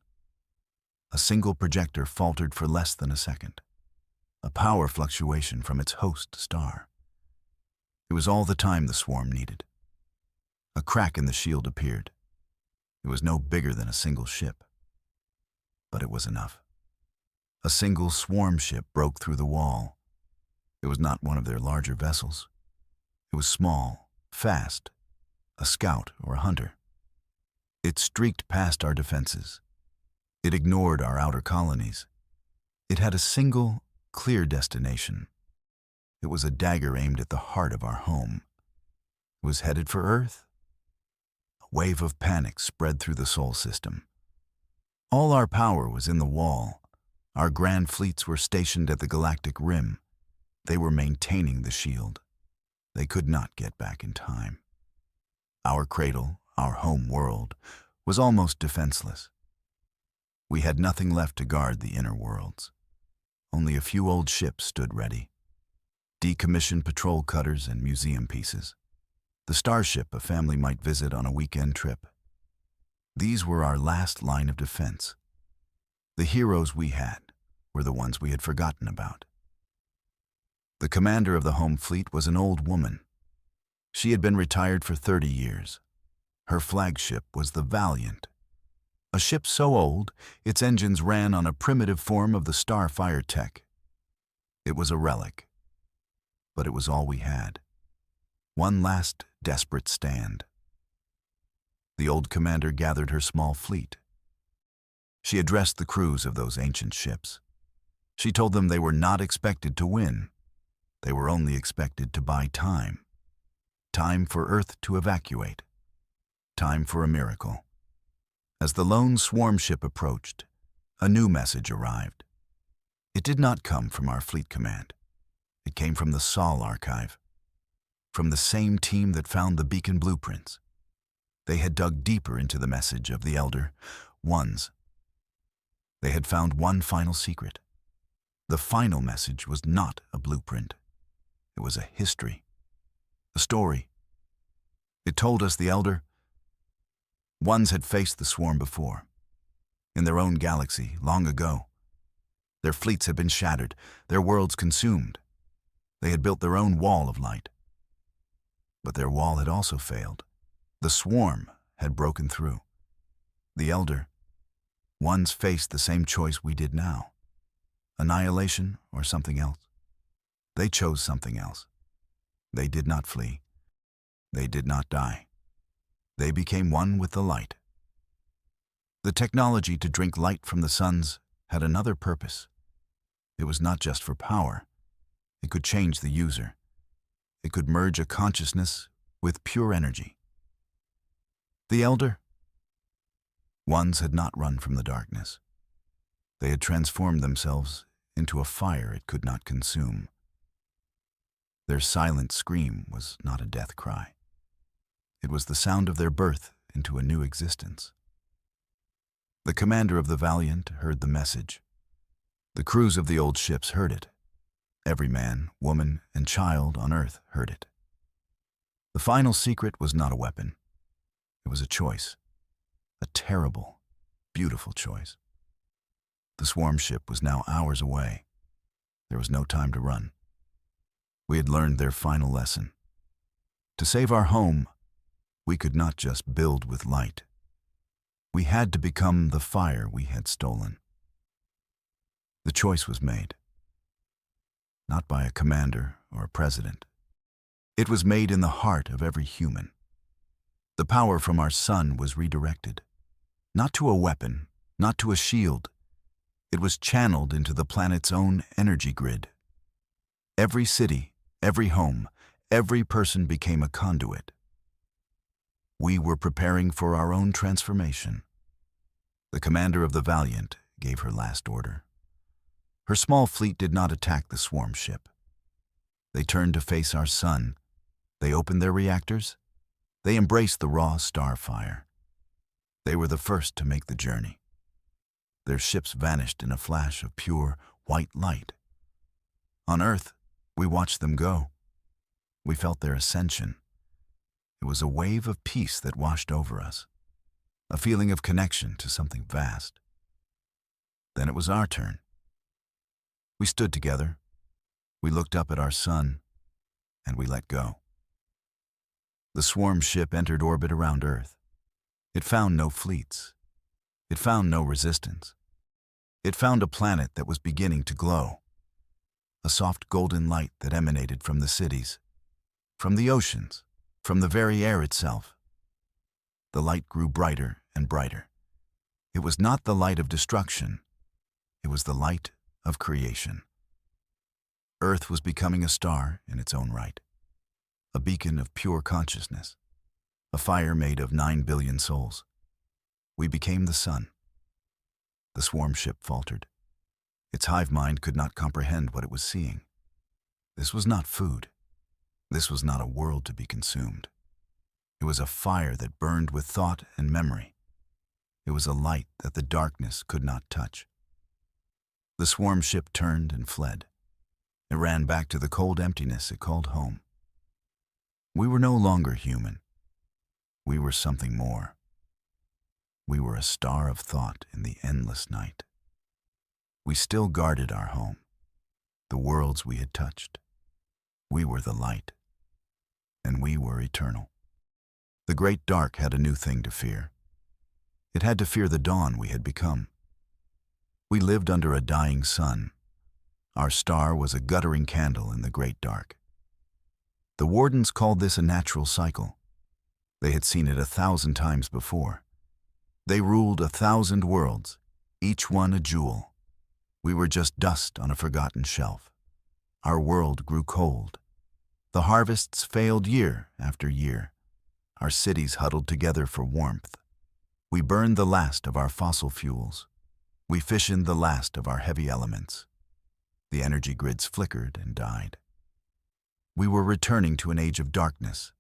A single projector faltered for less than a second. A power fluctuation from its host star. It was all the time the swarm needed. A crack in the shield appeared. It was no bigger than a single ship. But it was enough. A single swarm ship broke through the wall. It was not one of their larger vessels. It was small, fast, a scout or a hunter. It streaked past our defenses. It ignored our outer colonies. It had a single, clear destination. It was a dagger aimed at the heart of our home. It was headed for Earth. A wave of panic spread through the Sol system. All our power was in the wall. Our grand fleets were stationed at the galactic rim. They were maintaining the shield. They could not get back in time. Our cradle, our home world, was almost defenseless. We had nothing left to guard the inner worlds. Only a few old ships stood ready. Decommissioned patrol cutters and museum pieces. The starship a family might visit on a weekend trip. These were our last line of defense. The heroes we had were the ones we had forgotten about. The commander of the home fleet was an old woman. She had been retired for 30 years. Her flagship was the Valiant, a ship so old its engines ran on a primitive form of the Starfire tech. It was a relic, but it was all we had. One last desperate stand. The old commander gathered her small fleet. She addressed the crews of those ancient ships. She told them they were not expected to win. They were only expected to buy time. Time for Earth to evacuate. Time for a miracle. As the lone swarm ship approached, a new message arrived. It did not come from our fleet command. It came from the Sol archive, from the same team that found the beacon blueprints. They had dug deeper into the message of the Elder Ones. They had found one final secret. The final message was not a blueprint. It was a history, a story. It told us the Elder Ones had faced the swarm before, in their own galaxy, long ago. Their fleets had been shattered, their worlds consumed. They had built their own wall of light. But their wall had also failed. The swarm had broken through. The Elder Ones faced the same choice we did now: annihilation or something else. They chose something else. They did not flee. They did not die. They became one with the light. The technology to drink light from the suns had another purpose. It was not just for power. It could change the user. It could merge a consciousness with pure energy. The Elder Ones had not run from the darkness. They had transformed themselves into a fire it could not consume. Their silent scream was not a death cry. It was the sound of their birth into a new existence. The commander of the Valiant heard the message. The crews of the old ships heard it. Every man, woman, and child on Earth heard it. The final secret was not a weapon. It was a choice. A terrible, beautiful choice. The swarm ship was now hours away. There was no time to run. We had learned their final lesson. To save our home, we could not just build with light. We had to become the fire we had stolen. The choice was made. Not by a commander or a president. It was made in the heart of every human. The power from our sun was redirected. Not to a weapon, not to a shield. It was channeled into the planet's own energy grid. Every city, every home, every person became a conduit. We were preparing for our own transformation. The commander of the Valiant gave her last order. Her small fleet did not attack the swarm ship. They turned to face our sun. They opened their reactors. They embraced the raw star fire. They were the first to make the journey. Their ships vanished in a flash of pure, white light. On Earth, we watched them go. We felt their ascension. It was a wave of peace that washed over us, a feeling of connection to something vast. Then it was our turn. We stood together. We looked up at our sun, and we let go. The swarm ship entered orbit around Earth. It found no fleets. It found no resistance. It found a planet that was beginning to glow. A soft golden light that emanated from the cities, from the oceans, from the very air itself. The light grew brighter and brighter. It was not the light of destruction. It was the light of creation. Earth was becoming a star in its own right, a beacon of pure consciousness, a fire made of 9 billion souls. We became the sun. The swarm ship faltered. Its hive mind could not comprehend what it was seeing. This was not food. This was not a world to be consumed. It was a fire that burned with thought and memory. It was a light that the darkness could not touch. The swarm ship turned and fled. It ran back to the cold emptiness it called home. We were no longer human. We were something more. We were a star of thought in the endless night. We still guarded our home, the worlds we had touched. We were the light, and we were eternal. The great dark had a new thing to fear. It had to fear the dawn we had become. We lived under a dying sun. Our star was a guttering candle in the great dark. The wardens called this a natural cycle. They had seen it 1,000 times before. They ruled 1,000 worlds, each one a jewel. We were just dust on a forgotten shelf. Our world grew cold. The harvests failed year after year. Our cities huddled together for warmth. We burned the last of our fossil fuels. We fissioned the last of our heavy elements. The energy grids flickered and died. We were returning to an age of darkness.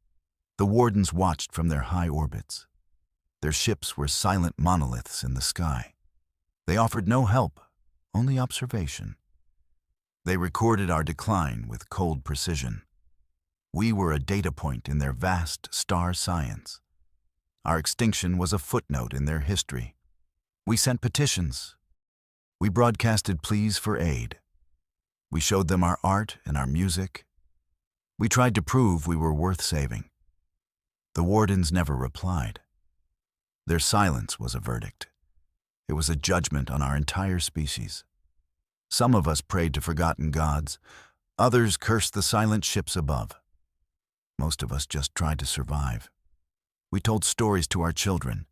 The wardens watched from their high orbits. Their ships were silent monoliths in the sky. They offered no help, only observation. They recorded our decline with cold precision. We were a data point in their vast star science. Our extinction was a footnote in their history. We sent petitions. We broadcasted pleas for aid. We showed them our art and our music. We tried to prove we were worth saving. The wardens never replied. Their silence was a verdict. It was a judgment on our entire species. Some of us prayed to forgotten gods. Others cursed the silent ships above. Most of us just tried to survive. We told stories to our children,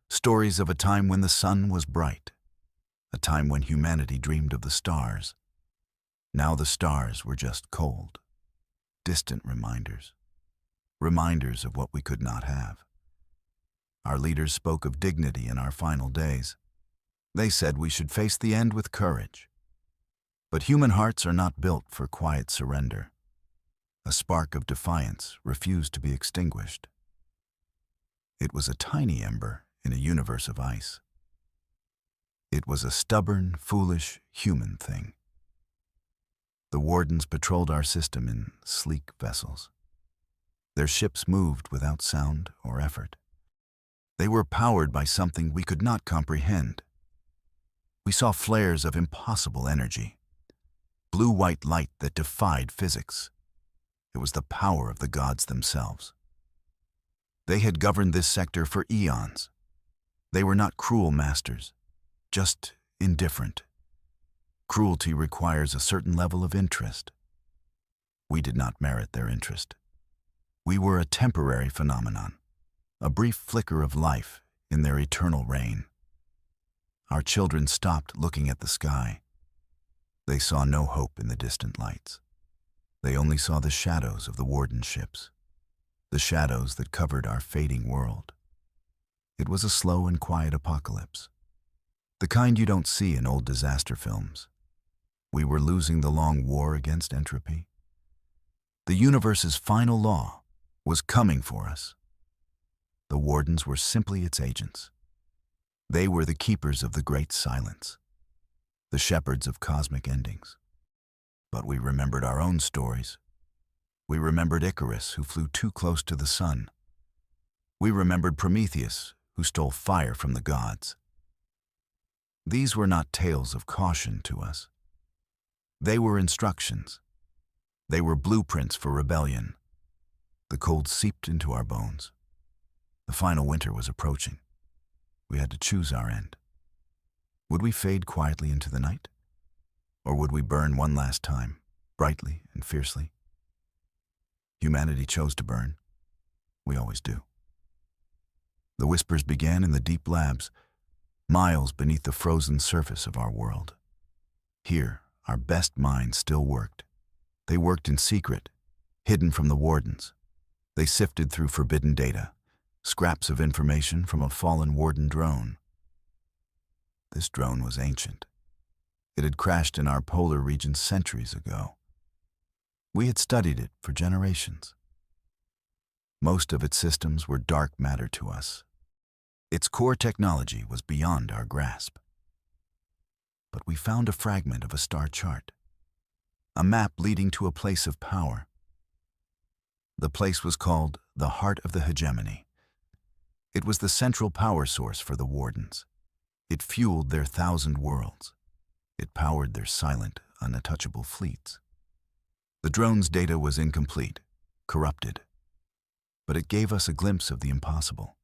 stories of a time when the sun was bright, a time when humanity dreamed of the stars. Now the stars were just cold, distant reminders, reminders of what we could not have. Our leaders spoke of dignity in our final days. They said we should face the end with courage. But human hearts are not built for quiet surrender. A spark of defiance refused to be extinguished. It was a tiny ember in a universe of ice. It was a stubborn, foolish, human thing. The wardens patrolled our system in sleek vessels. Their ships moved without sound or effort. They were powered by something we could not comprehend. We saw flares of impossible energy, blue-white light that defied physics. It was the power of the gods themselves. They had governed this sector for eons. They were not cruel masters, just indifferent. Cruelty requires a certain level of interest. We did not merit their interest. We were a temporary phenomenon, a brief flicker of life in their eternal reign. Our children stopped looking at the sky. They saw no hope in the distant lights. They only saw the shadows of the warden ships, the shadows that covered our fading world. It was a slow and quiet apocalypse, the kind you don't see in old disaster films. We were losing the long war against entropy. The universe's final law was coming for us. The wardens were simply its agents. They were the keepers of the great silence, the shepherds of cosmic endings. But we remembered our own stories. We remembered Icarus, who flew too close to the sun. We remembered Prometheus, who stole fire from the gods. These were not tales of caution to us. They were instructions. They were blueprints for rebellion. The cold seeped into our bones. The final winter was approaching. We had to choose our end. Would we fade quietly into the night? Or would we burn one last time, brightly and fiercely? Humanity chose to burn. We always do. The whispers began in the deep labs, miles beneath the frozen surface of our world. Here, our best minds still worked. They worked in secret, hidden from the wardens. They sifted through forbidden data, scraps of information from a fallen warden drone. This drone was ancient. It had crashed in our polar region centuries ago. We had studied it for generations. Most of its systems were dark matter to us. Its core technology was beyond our grasp. But we found a fragment of a star chart, a map leading to a place of power. The place was called the Heart of the Hegemony. It was the central power source for the wardens. It fueled their 1,000 worlds. It powered their silent, untouchable fleets. The drone's data was incomplete, corrupted, but it gave us a glimpse of the impossible.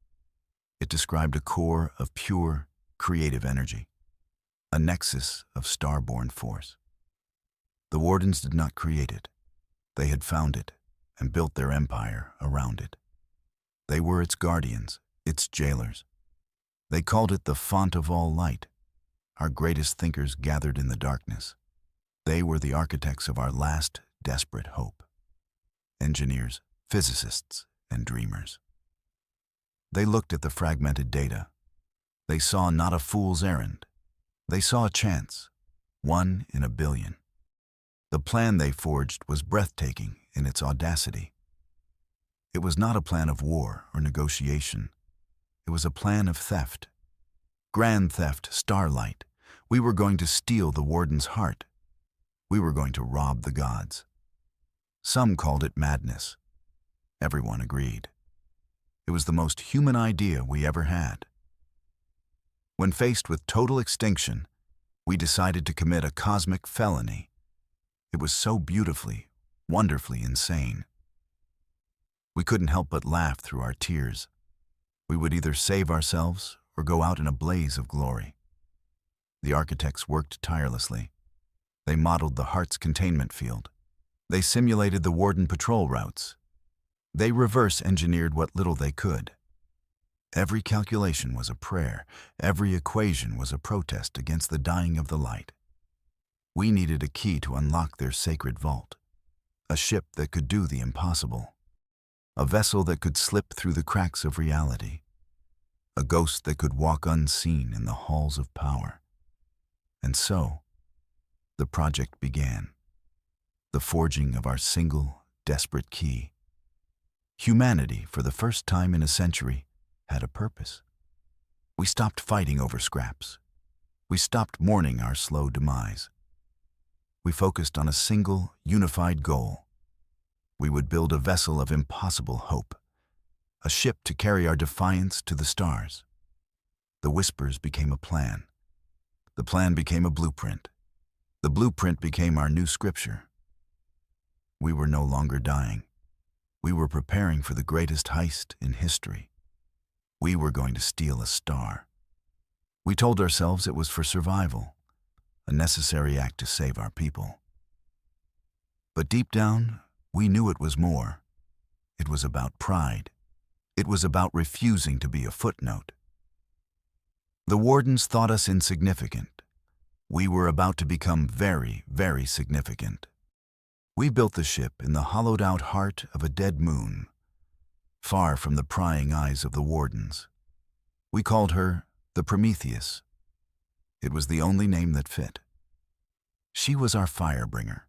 It described a core of pure, creative energy, a nexus of star-born force. The wardens did not create it. They had found it and built their empire around it. They were its guardians, its jailers. They called it the font of all light. Our greatest thinkers gathered in the darkness. They were the architects of our last desperate hope. Engineers, physicists, and dreamers. They looked at the fragmented data. They saw not a fool's errand. They saw a chance, 1 in a billion. The plan they forged was breathtaking in its audacity. It was not a plan of war or negotiation. It was a plan of theft. Grand theft, starlight. We were going to steal the warden's heart. We were going to rob the gods. Some called it madness. Everyone agreed. It was the most human idea we ever had. When faced with total extinction, We decided to commit a cosmic felony. It was so beautifully, wonderfully insane. We couldn't help but laugh through our tears. We would either save ourselves or go out in a blaze of glory. The architects worked tirelessly. They modeled the Heart's containment field. They simulated the Warden patrol routes. They reverse-engineered what little they could. Every calculation was a prayer. Every equation was a protest against the dying of the light. We needed a key to unlock their sacred vault. A ship that could do the impossible. A vessel that could slip through the cracks of reality. A ghost that could walk unseen in the halls of power. And so, the project began. The forging of our single, desperate key. Humanity, for the first time in a century, had a purpose. We stopped fighting over scraps. We stopped mourning our slow demise. We focused on a single, unified goal. We would build a vessel of impossible hope, a ship to carry our defiance to the stars. The whispers became a plan. The plan became a blueprint. The blueprint became our new scripture. We were no longer dying. We were preparing for the greatest heist in history. We were going to steal a star. We told ourselves it was for survival, a necessary act to save our people. But deep down, we knew it was more. It was about pride. It was about refusing to be a footnote. The Wardens thought us insignificant. We were about to become very, very significant. We built the ship in the hollowed-out heart of a dead moon, far from the prying eyes of the Wardens. We called her the Prometheus. It was the only name that fit. She was our firebringer,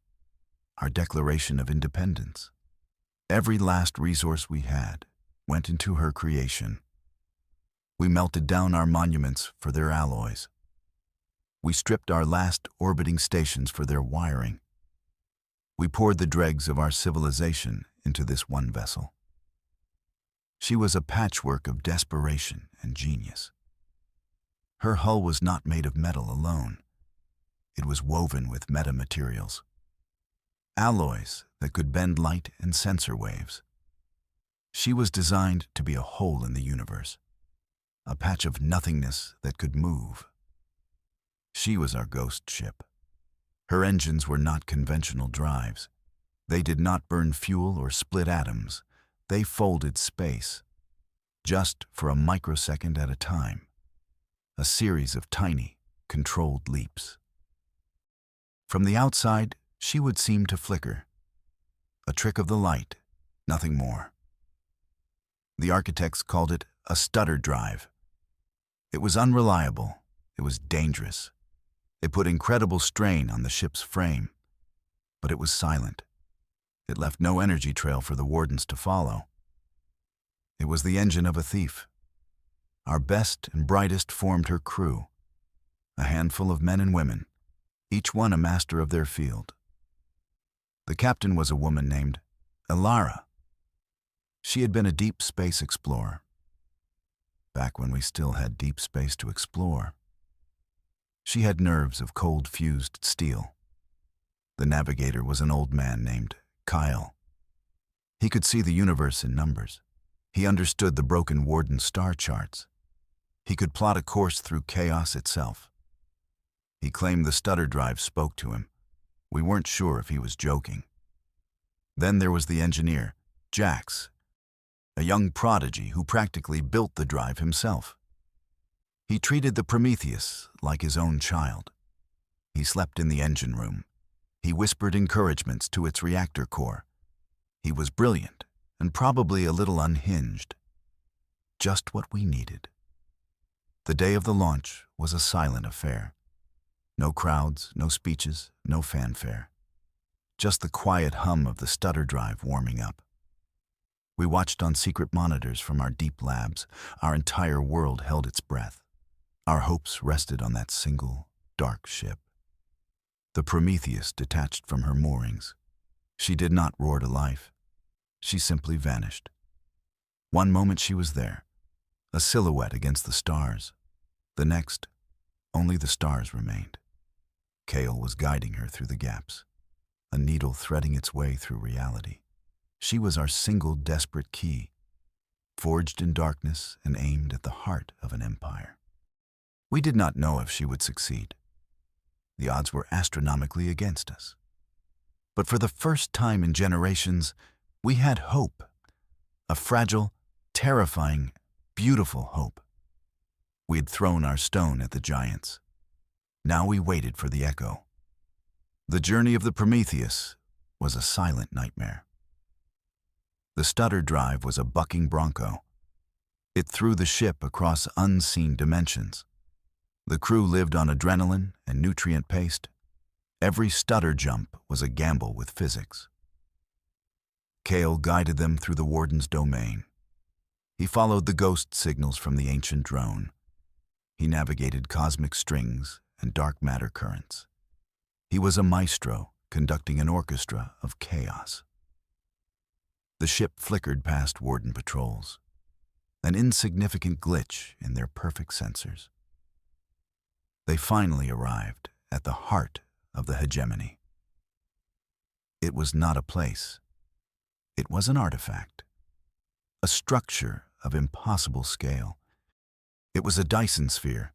our declaration of independence. Every last resource we had went into her creation. We melted down our monuments for their alloys. We stripped our last orbiting stations for their wiring. We poured the dregs of our civilization into this one vessel. She was a patchwork of desperation and genius. Her hull was not made of metal alone. It was woven with metamaterials. Alloys that could bend light and sensor waves. She was designed to be a hole in the universe, a patch of nothingness that could move. She was our ghost ship. Her engines were not conventional drives. They did not burn fuel or split atoms. They folded space, just for a microsecond at a time. A series of tiny, controlled leaps. From the outside, she would seem to flicker. A trick of the light, nothing more. The architects called it a stutter drive. It was unreliable. It was dangerous. It put incredible strain on the ship's frame. But it was silent. It left no energy trail for the Wardens to follow. It was the engine of a thief. Our best and brightest formed her crew, a handful of men and women, each one a master of their field. The captain was a woman named Elara. She had been a deep space explorer, back when we still had deep space to explore. She had nerves of cold-fused steel. The navigator was an old man named Kyle. He could see the universe in numbers. He understood the broken Warden star charts. He could plot a course through chaos itself. He claimed the stutter drive spoke to him. We weren't sure if he was joking. Then there was the engineer, Jax, a young prodigy who practically built the drive himself. He treated the Prometheus like his own child. He slept in the engine room. He whispered encouragements to its reactor core. He was brilliant and probably a little unhinged. Just what we needed. The day of the launch was a silent affair. No crowds, no speeches, no fanfare. Just the quiet hum of the stutter drive warming up. We watched on secret monitors from our deep labs. Our entire world held its breath. Our hopes rested on that single, dark ship. The Prometheus detached from her moorings. She did not roar to life. She simply vanished. One moment she was there, a silhouette against the stars. The next, only the stars remained. Kale was guiding her through the gaps, a needle threading its way through reality. She was our single desperate key, forged in darkness and aimed at the heart of an empire. We did not know if she would succeed. The odds were astronomically against us. But for the first time in generations, we had hope. A fragile, terrifying, beautiful hope. We had thrown our stone at the giants. Now we waited for the echo. The journey of the Prometheus was a silent nightmare. The stutter drive was a bucking bronco. It threw the ship across unseen dimensions. The crew lived on adrenaline and nutrient paste. Every stutter jump was a gamble with physics. Kale guided them through the warden's domain. He followed the ghost signals from the ancient drone. He navigated cosmic strings and dark matter currents. He was a maestro conducting an orchestra of chaos. The ship flickered past warden patrols, an insignificant glitch in their perfect sensors. They finally arrived at the heart of the hegemony. It was not a place. It was an artifact, a structure of impossible scale. It was a Dyson sphere,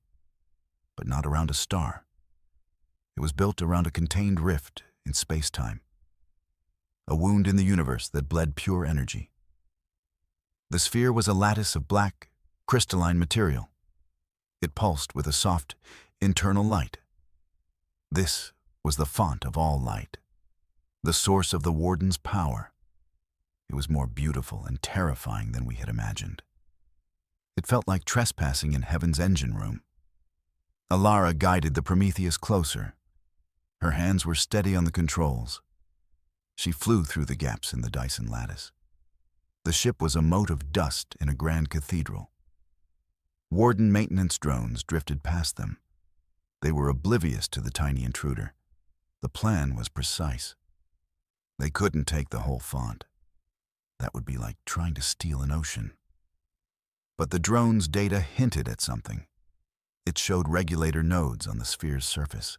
but not around a star. It was built around a contained rift in space-time, a wound in the universe that bled pure energy. The sphere was a lattice of black, crystalline material. It pulsed with a soft, internal light. This was the font of all light, the source of the warden's power. It was more beautiful and terrifying than we had imagined. It felt like trespassing in heaven's engine room. Alara guided the Prometheus closer. Her hands were steady on the controls. She flew through the gaps in the Dyson lattice. The ship was a mote of dust in a grand cathedral. Warden maintenance drones drifted past them. They were oblivious to the tiny intruder. The plan was precise. They couldn't take the whole font. That would be like trying to steal an ocean. But the drone's data hinted at something. It showed regulator nodes on the sphere's surface,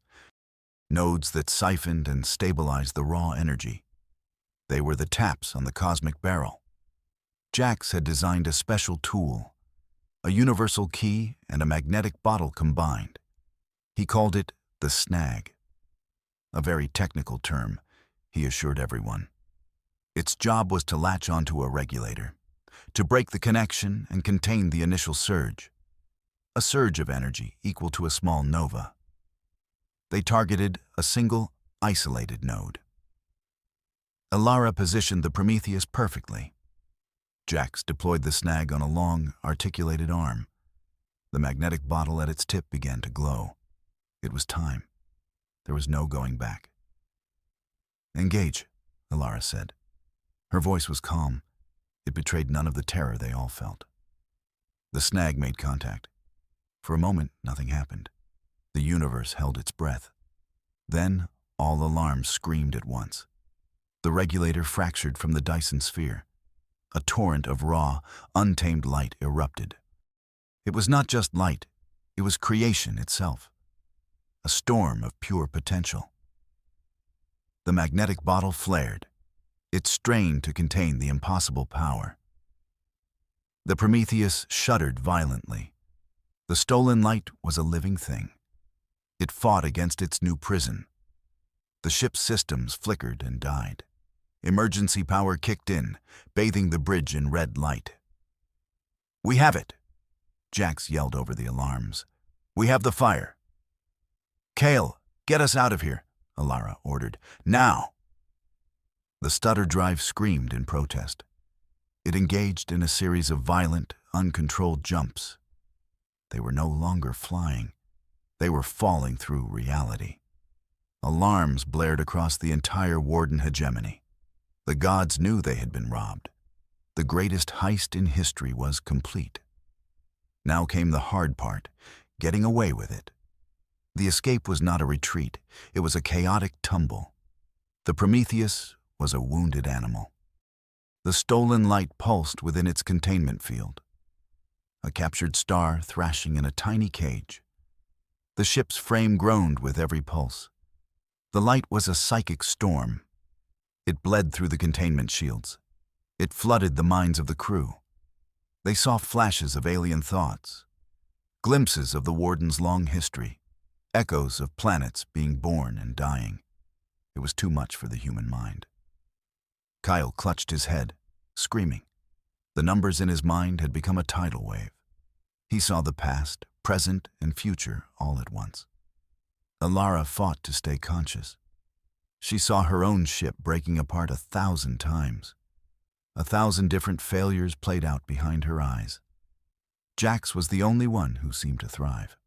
nodes that siphoned and stabilized the raw energy. They were the taps on the cosmic barrel. Jax had designed a special tool, a universal key and a magnetic bottle combined. He called it the snag. A very technical term, he assured everyone. Its job was to latch onto a regulator, to break the connection and contain the initial surge. A surge of energy equal to a small nova. They targeted a single, isolated node. Alara positioned the Prometheus perfectly. Jax deployed the snag on a long, articulated arm. The magnetic bottle at its tip began to glow. It was time. There was no going back. "Engage," Alara said. Her voice was calm. It betrayed none of the terror they all felt. The snag made contact. For a moment, nothing happened. The universe held its breath. Then, all alarms screamed at once. The regulator fractured from the Dyson sphere. A torrent of raw, untamed light erupted. It was not just light, it was creation itself. A storm of pure potential. The magnetic bottle flared. It strained to contain the impossible power. The Prometheus shuddered violently. The stolen light was a living thing. It fought against its new prison. The ship's systems flickered and died. Emergency power kicked in, bathing the bridge in red light. "We have it!" Jax yelled over the alarms. "We have the fire!" "Kale, get us out of here," Alara ordered. "Now!" The stutter drive screamed in protest. It engaged in a series of violent, uncontrolled jumps. They were no longer flying. They were falling through reality. Alarms blared across the entire Warden hegemony. The gods knew they had been robbed. The greatest heist in history was complete. Now came the hard part, getting away with it. The escape was not a retreat. It was a chaotic tumble. The Prometheus was a wounded animal. The stolen light pulsed within its containment field. A captured star thrashing in a tiny cage. The ship's frame groaned with every pulse. The light was a psychic storm. It bled through the containment shields. It flooded the minds of the crew. They saw flashes of alien thoughts, glimpses of the warden's long history, echoes of planets being born and dying. It was too much for the human mind. Kyle clutched his head, screaming. The numbers in his mind had become a tidal wave. He saw the past, present, and future all at once. Alara fought to stay conscious. She saw her own ship breaking apart 1,000 times. 1,000 different failures played out behind her eyes. Jax was the only one who seemed to thrive.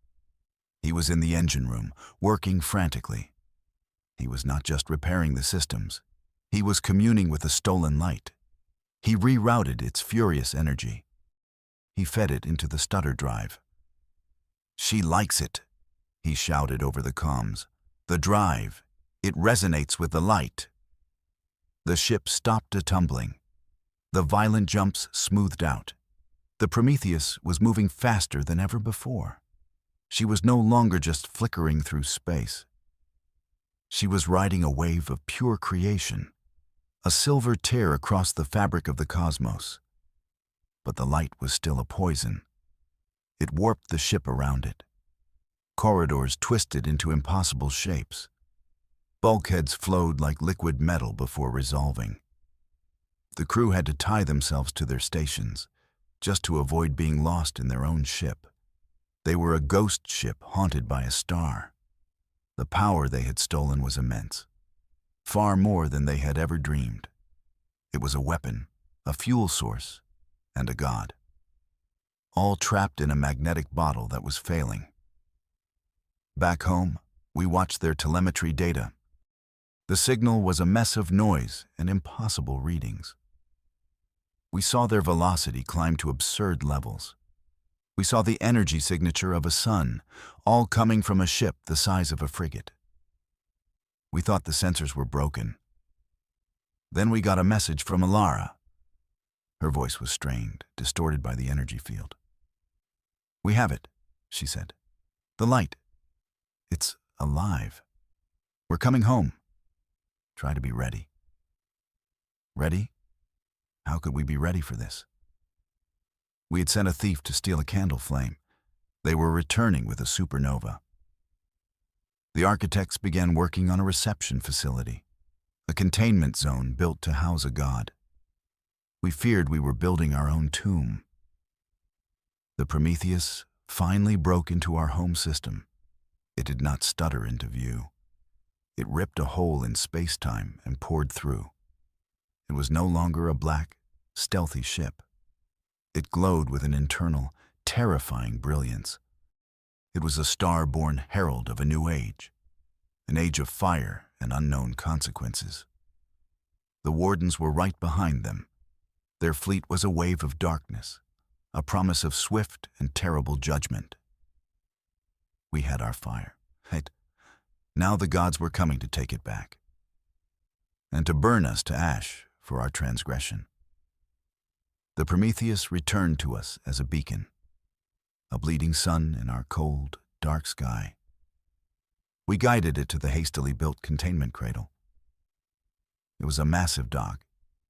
He was in the engine room, working frantically. He was not just repairing the systems. He was communing with the stolen light. He rerouted its furious energy. He fed it into the stutter drive. "She likes it," he shouted over the comms. "The drive. It resonates with the light." The ship stopped a-tumbling. The violent jumps smoothed out. The Prometheus was moving faster than ever before. She was no longer just flickering through space. She was riding a wave of pure creation, a silver tear across the fabric of the cosmos. But the light was still a poison. It warped the ship around it. Corridors twisted into impossible shapes. Bulkheads flowed like liquid metal before resolving. The crew had to tie themselves to their stations, just to avoid being lost in their own ship. They were a ghost ship haunted by a star. The power they had stolen was immense, far more than they had ever dreamed. It was a weapon, a fuel source, and a god. All trapped in a magnetic bottle that was failing. Back home, we watched their telemetry data. The signal was a mess of noise and impossible readings. We saw their velocity climb to absurd levels. We saw the energy signature of a sun, all coming from a ship the size of a frigate. We thought the sensors were broken. Then we got a message from Alara. Her voice was strained, distorted by the energy field. "We have it," she said. "The light. It's alive. We're coming home. Try to be ready." Ready? How could we be ready for this? We had sent a thief to steal a candle flame. They were returning with a supernova. The architects began working on a reception facility, a containment zone built to house a god. We feared we were building our own tomb. The Prometheus finally broke into our home system. It did not stutter into view. It ripped a hole in space-time and poured through. It was no longer a black, stealthy ship. It glowed with an internal, terrifying brilliance. It was a star-born herald of a new age, an age of fire and unknown consequences. The wardens were right behind them. Their fleet was a wave of darkness, a promise of swift and terrible judgment. We had our fire. Now the gods were coming to take it back, and to burn us to ash for our transgression. The Prometheus returned to us as a beacon, a bleeding sun in our cold, dark sky. We guided it to the hastily built containment cradle. It was a massive dock,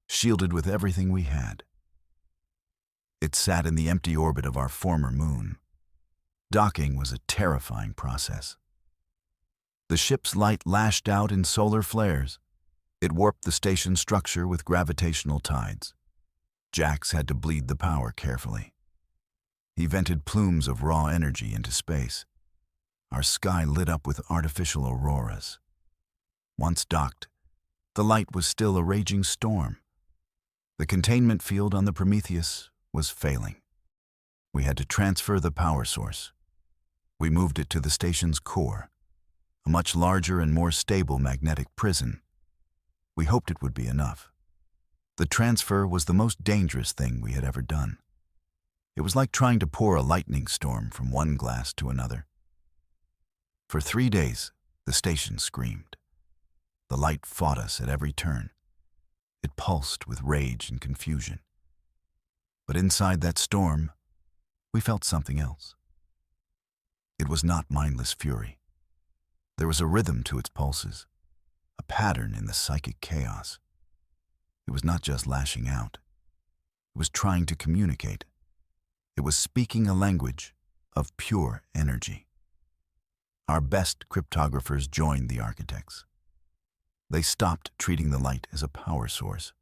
shielded with everything we had. It sat in the empty orbit of our former moon. Docking was a terrifying process. The ship's light lashed out in solar flares. It warped the station's structure with gravitational tides. Jax had to bleed the power carefully. He vented plumes of raw energy into space. Our sky lit up with artificial auroras. Once docked, the light was still a raging storm. The containment field on the Prometheus was failing. We had to transfer the power source. We moved it to the station's core, a much larger and more stable magnetic prison. We hoped it would be enough. The transfer was the most dangerous thing we had ever done. It was like trying to pour a lightning storm from one glass to another. For 3 days, the station screamed. The light fought us at every turn. It pulsed with rage and confusion. But inside that storm, we felt something else. It was not mindless fury. There was a rhythm to its pulses, a pattern in the psychic chaos. It was not just lashing out. It was trying to communicate. It was speaking a language of pure energy. Our best cryptographers joined the architects. They stopped treating the light as a power source.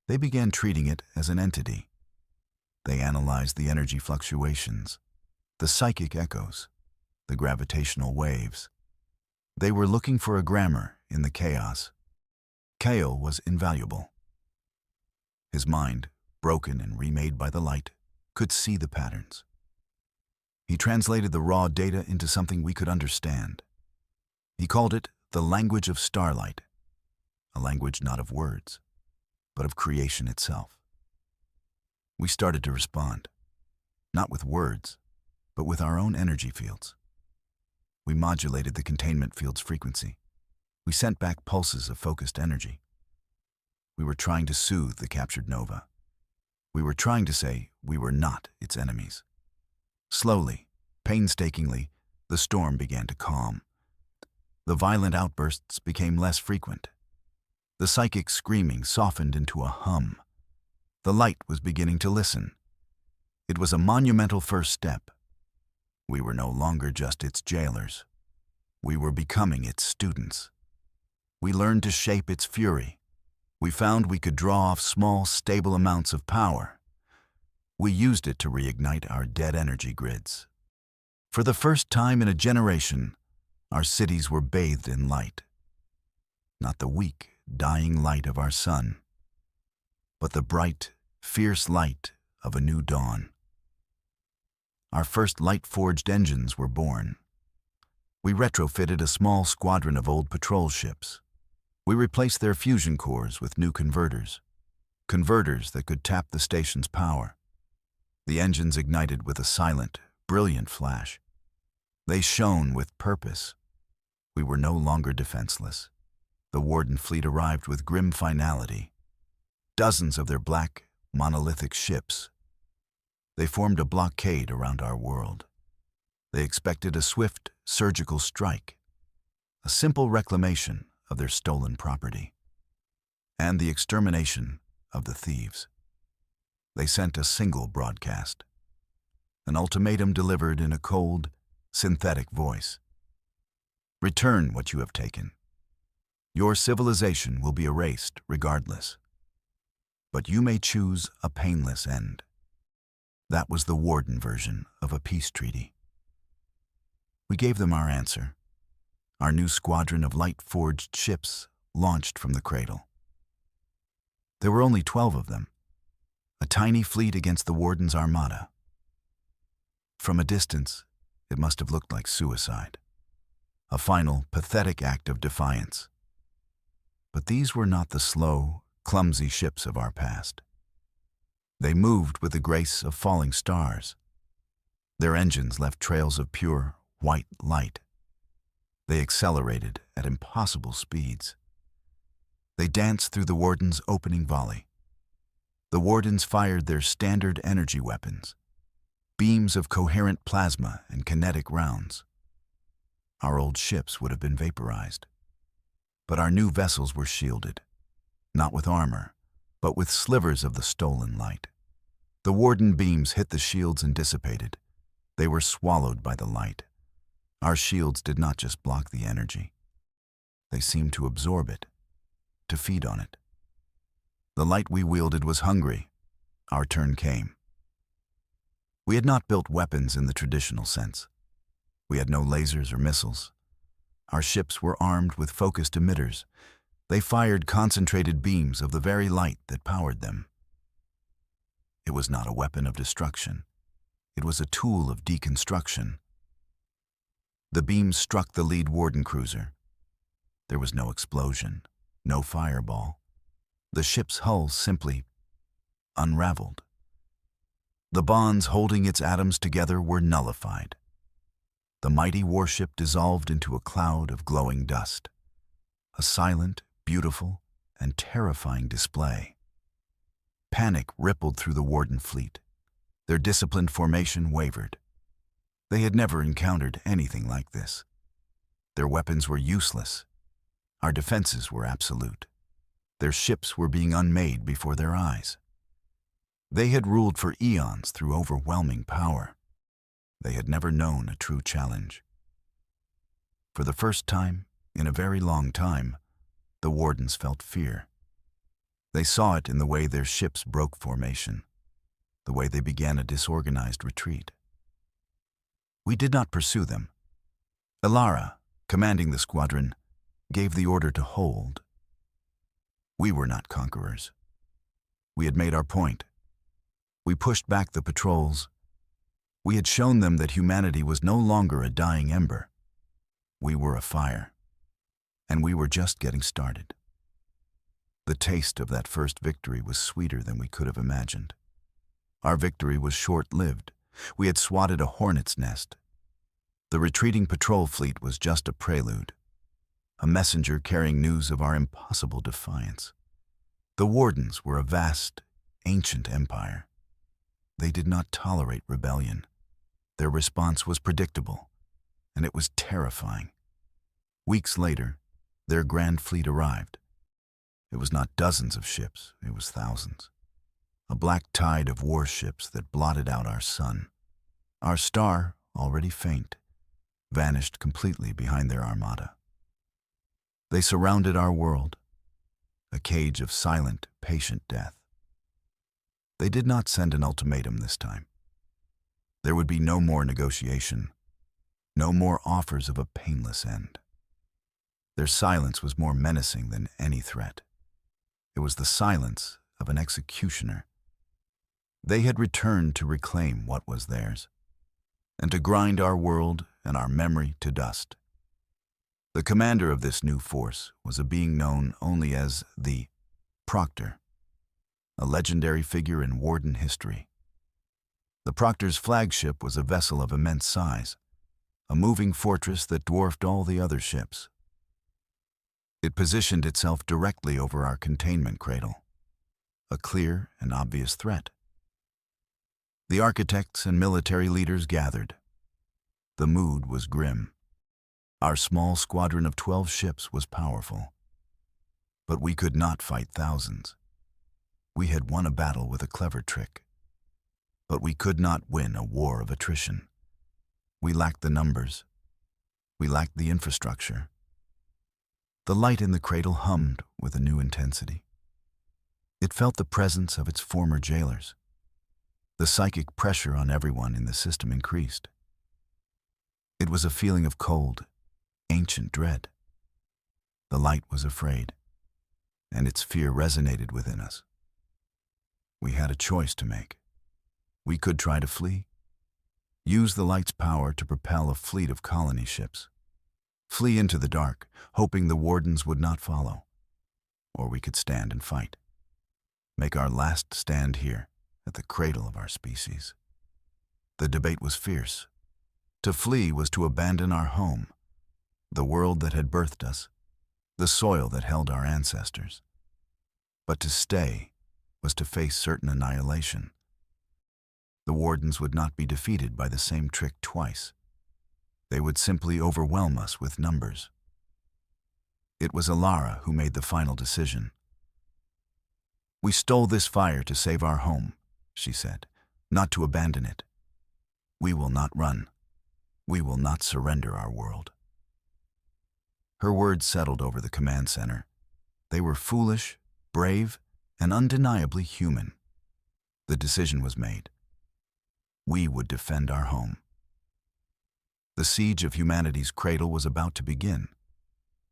They began treating it as an entity. They analyzed the energy fluctuations, the psychic echoes, the gravitational waves. They were looking for a grammar in the chaos. Kale was invaluable. His mind, broken and remade by the light, could see the patterns. He translated the raw data into something we could understand. He called it the language of starlight, a language not of words, but of creation itself. We started to respond, not with words, but with our own energy fields. We modulated the containment field's frequency. We sent back pulses of focused energy. We were trying to soothe the captured nova. We were trying to say we were not its enemies. Slowly, painstakingly, the storm began to calm. The violent outbursts became less frequent. The psychic screaming softened into a hum. The light was beginning to listen. It was a monumental first step. We were no longer just its jailers. We were becoming its students. We learned to shape its fury. We found we could draw off small, stable amounts of power. We used it to reignite our dead energy grids. For the first time in a generation, our cities were bathed in light. Not the weak, dying light of our sun, but the bright, fierce light of a new dawn. Our first light-forged engines were born. We retrofitted a small squadron of old patrol ships. We replaced their fusion cores with new converters that could tap the station's power. The engines ignited with a silent, brilliant flash. They shone with purpose. We were no longer defenseless. The Warden fleet arrived with grim finality. Dozens of their black, monolithic ships. They formed a blockade around our world. They expected a swift, surgical strike, a simple reclamation of their stolen property, and the extermination of the thieves. They sent a single broadcast, an ultimatum delivered in a cold, synthetic voice. Return what you have taken. Your civilization will be erased regardless. But you may choose a painless end. That was the Warden version of a peace treaty. We gave them our answer. Our new squadron of light-forged ships launched from the cradle. There were only 12 of them, a tiny fleet against the Warden's armada. From a distance, it must have looked like suicide, a final, pathetic act of defiance. But these were not the slow, clumsy ships of our past. They moved with the grace of falling stars. Their engines left trails of pure, white light. They accelerated at impossible speeds. They danced through the Warden's opening volley. The Wardens fired their standard energy weapons, beams of coherent plasma and kinetic rounds. Our old ships would have been vaporized. But our new vessels were shielded, not with armor, but with slivers of the stolen light. The Warden beams hit the shields and dissipated. They were swallowed by the light. Our shields did not just block the energy. They seemed to absorb it, to feed on it. The light we wielded was hungry. Our turn came. We had not built weapons in the traditional sense. We had no lasers or missiles. Our ships were armed with focused emitters. They fired concentrated beams of the very light that powered them. It was not a weapon of destruction. It was a tool of deconstruction. The beams struck the lead Warden cruiser. There was no explosion, no fireball. The ship's hull simply unraveled. The bonds holding its atoms together were nullified. The mighty warship dissolved into a cloud of glowing dust. A silent, beautiful, and terrifying display. Panic rippled through the Warden fleet. Their disciplined formation wavered. They had never encountered anything like this. Their weapons were useless. Our defenses were absolute. Their ships were being unmade before their eyes. They had ruled for eons through overwhelming power. They had never known a true challenge. For the first time, in a very long time, the Wardens felt fear. They saw it in the way their ships broke formation, the way they began a disorganized retreat. We did not pursue them. Elara, commanding the squadron, gave the order to hold. We were not conquerors. We had made our point. We pushed back the patrols. We had shown them that humanity was no longer a dying ember. We were a fire, and we were just getting started. The taste of that first victory was sweeter than we could have imagined. Our victory was short-lived. We had swatted a hornet's nest. The retreating patrol fleet was just a prelude, a messenger carrying news of our impossible defiance. The Wardens were a vast, ancient empire. They did not tolerate rebellion. Their response was predictable, and it was terrifying. Weeks later, their grand fleet arrived. It was not dozens of ships, it was thousands. A black tide of warships that blotted out our sun. Our star, already faint, vanished completely behind their armada. They surrounded our world, a cage of silent, patient death. They did not send an ultimatum this time. There would be no more negotiation, no more offers of a painless end. Their silence was more menacing than any threat. It was the silence of an executioner. They had returned to reclaim what was theirs, and to grind our world and our memory to dust. The commander of this new force was a being known only as the Proctor, a legendary figure in Warden history. The Proctor's flagship was a vessel of immense size, a moving fortress that dwarfed all the other ships. It positioned itself directly over our containment cradle, a clear and obvious threat. The architects and military leaders gathered. The mood was grim. Our small squadron of 12 ships was powerful, but we could not fight thousands. We had won a battle with a clever trick, but we could not win a war of attrition. We lacked the numbers. We lacked the infrastructure. The light in the cradle hummed with a new intensity. It felt the presence of its former jailers. The psychic pressure on everyone in the system increased. It was a feeling of cold, ancient dread. The light was afraid, and its fear resonated within us. We had a choice to make. We could try to flee, use the light's power to propel a fleet of colony ships, flee into the dark, hoping the Wardens would not follow. Or we could stand and fight, make our last stand here at the cradle of our species. The debate was fierce. To flee was to abandon our home, the world that had birthed us, the soil that held our ancestors. But to stay was to face certain annihilation. The Wardens would not be defeated by the same trick twice. They would simply overwhelm us with numbers. It was Elara who made the final decision. "We stole this fire to save our home," she said, "not to abandon it. We will not run. We will not surrender our world." Her words settled over the command center. They were foolish, brave, and undeniably human. The decision was made. We would defend our home. The siege of humanity's cradle was about to begin.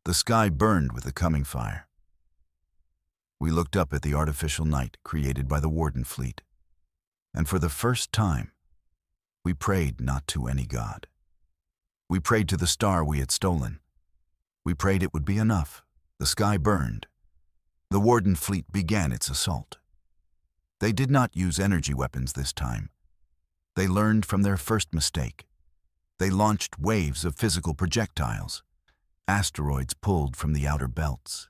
The sky burned with the coming fire. We looked up at the artificial night created by the Warden fleet, and for the first time, we prayed not to any god. We prayed to the star we had stolen. We prayed it would be enough. The sky burned. The Warden fleet began its assault. They did not use energy weapons this time. They learned from their first mistake. They launched waves of physical projectiles. Asteroids pulled from the outer belts.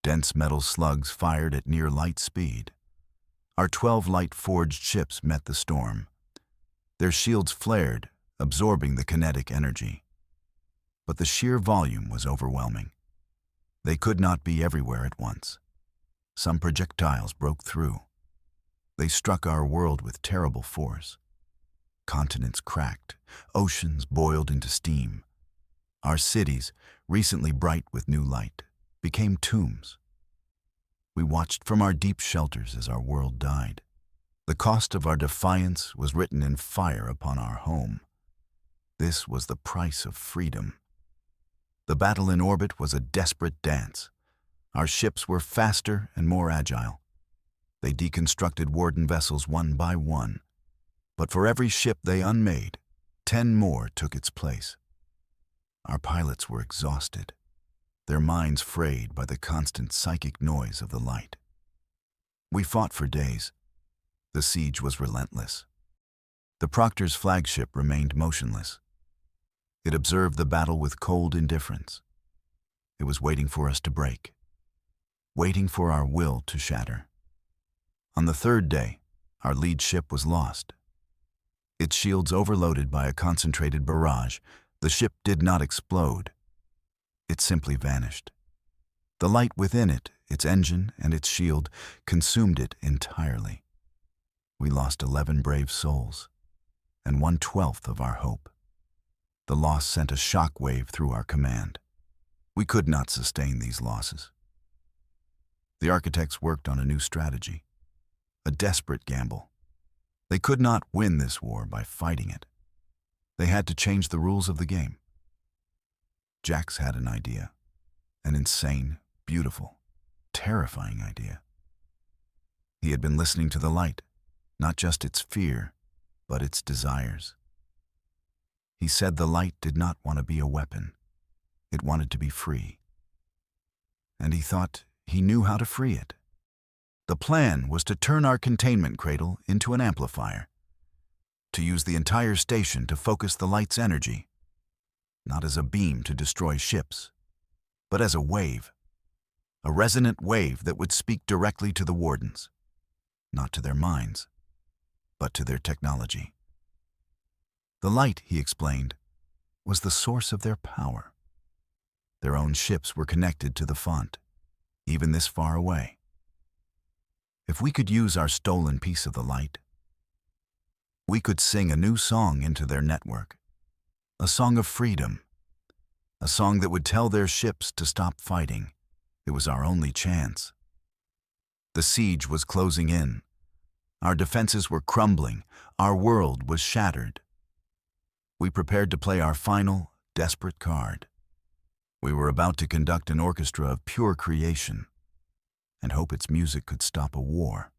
Dense metal slugs fired at near light speed. Our 12 light-forged ships met the storm. Their shields flared, absorbing the kinetic energy. But the sheer volume was overwhelming. They could not be everywhere at once. Some projectiles broke through. They struck our world with terrible force. Continents cracked, oceans boiled into steam. Our cities, recently bright with new light, became tombs. We watched from our deep shelters as our world died. The cost of our defiance was written in fire upon our home. This was the price of freedom. The battle in orbit was a desperate dance. Our ships were faster and more agile. They deconstructed warden vessels one by one. But for every ship they unmade, 10 more took its place. Our pilots were exhausted, their minds frayed by the constant psychic noise of the light. We fought for days. The siege was relentless. The Proctor's flagship remained motionless. It observed the battle with cold indifference. It was waiting for us to break, waiting for our will to shatter. On the third day, our lead ship was lost. Its shields overloaded by a concentrated barrage, the ship did not explode. It simply vanished. The light within it, its engine and its shield, consumed it entirely. We lost 11 brave souls, and 1/12 of our hope. The loss sent a shock wave through our command. We could not sustain these losses. The architects worked on a new strategy, a desperate gamble. They could not win this war by fighting it. They had to change the rules of the game. Jax had an idea, an insane, beautiful, terrifying idea. He had been listening to the light, not just its fear, but its desires. He said the light did not want to be a weapon. It wanted to be free. And he thought he knew how to free it. The plan was to turn our containment cradle into an amplifier, to use the entire station to focus the light's energy, not as a beam to destroy ships, but as a wave, a resonant wave that would speak directly to the wardens, not to their minds, but to their technology. The light, he explained, was the source of their power. Their own ships were connected to the font, even this far away. If we could use our stolen piece of the light, we could sing a new song into their network, a song of freedom, a song that would tell their ships to stop fighting. It was our only chance. The siege was closing in. Our defenses were crumbling. Our world was shattered. We prepared to play our final, desperate card. We were about to conduct an orchestra of pure creation and hope its music could stop a war.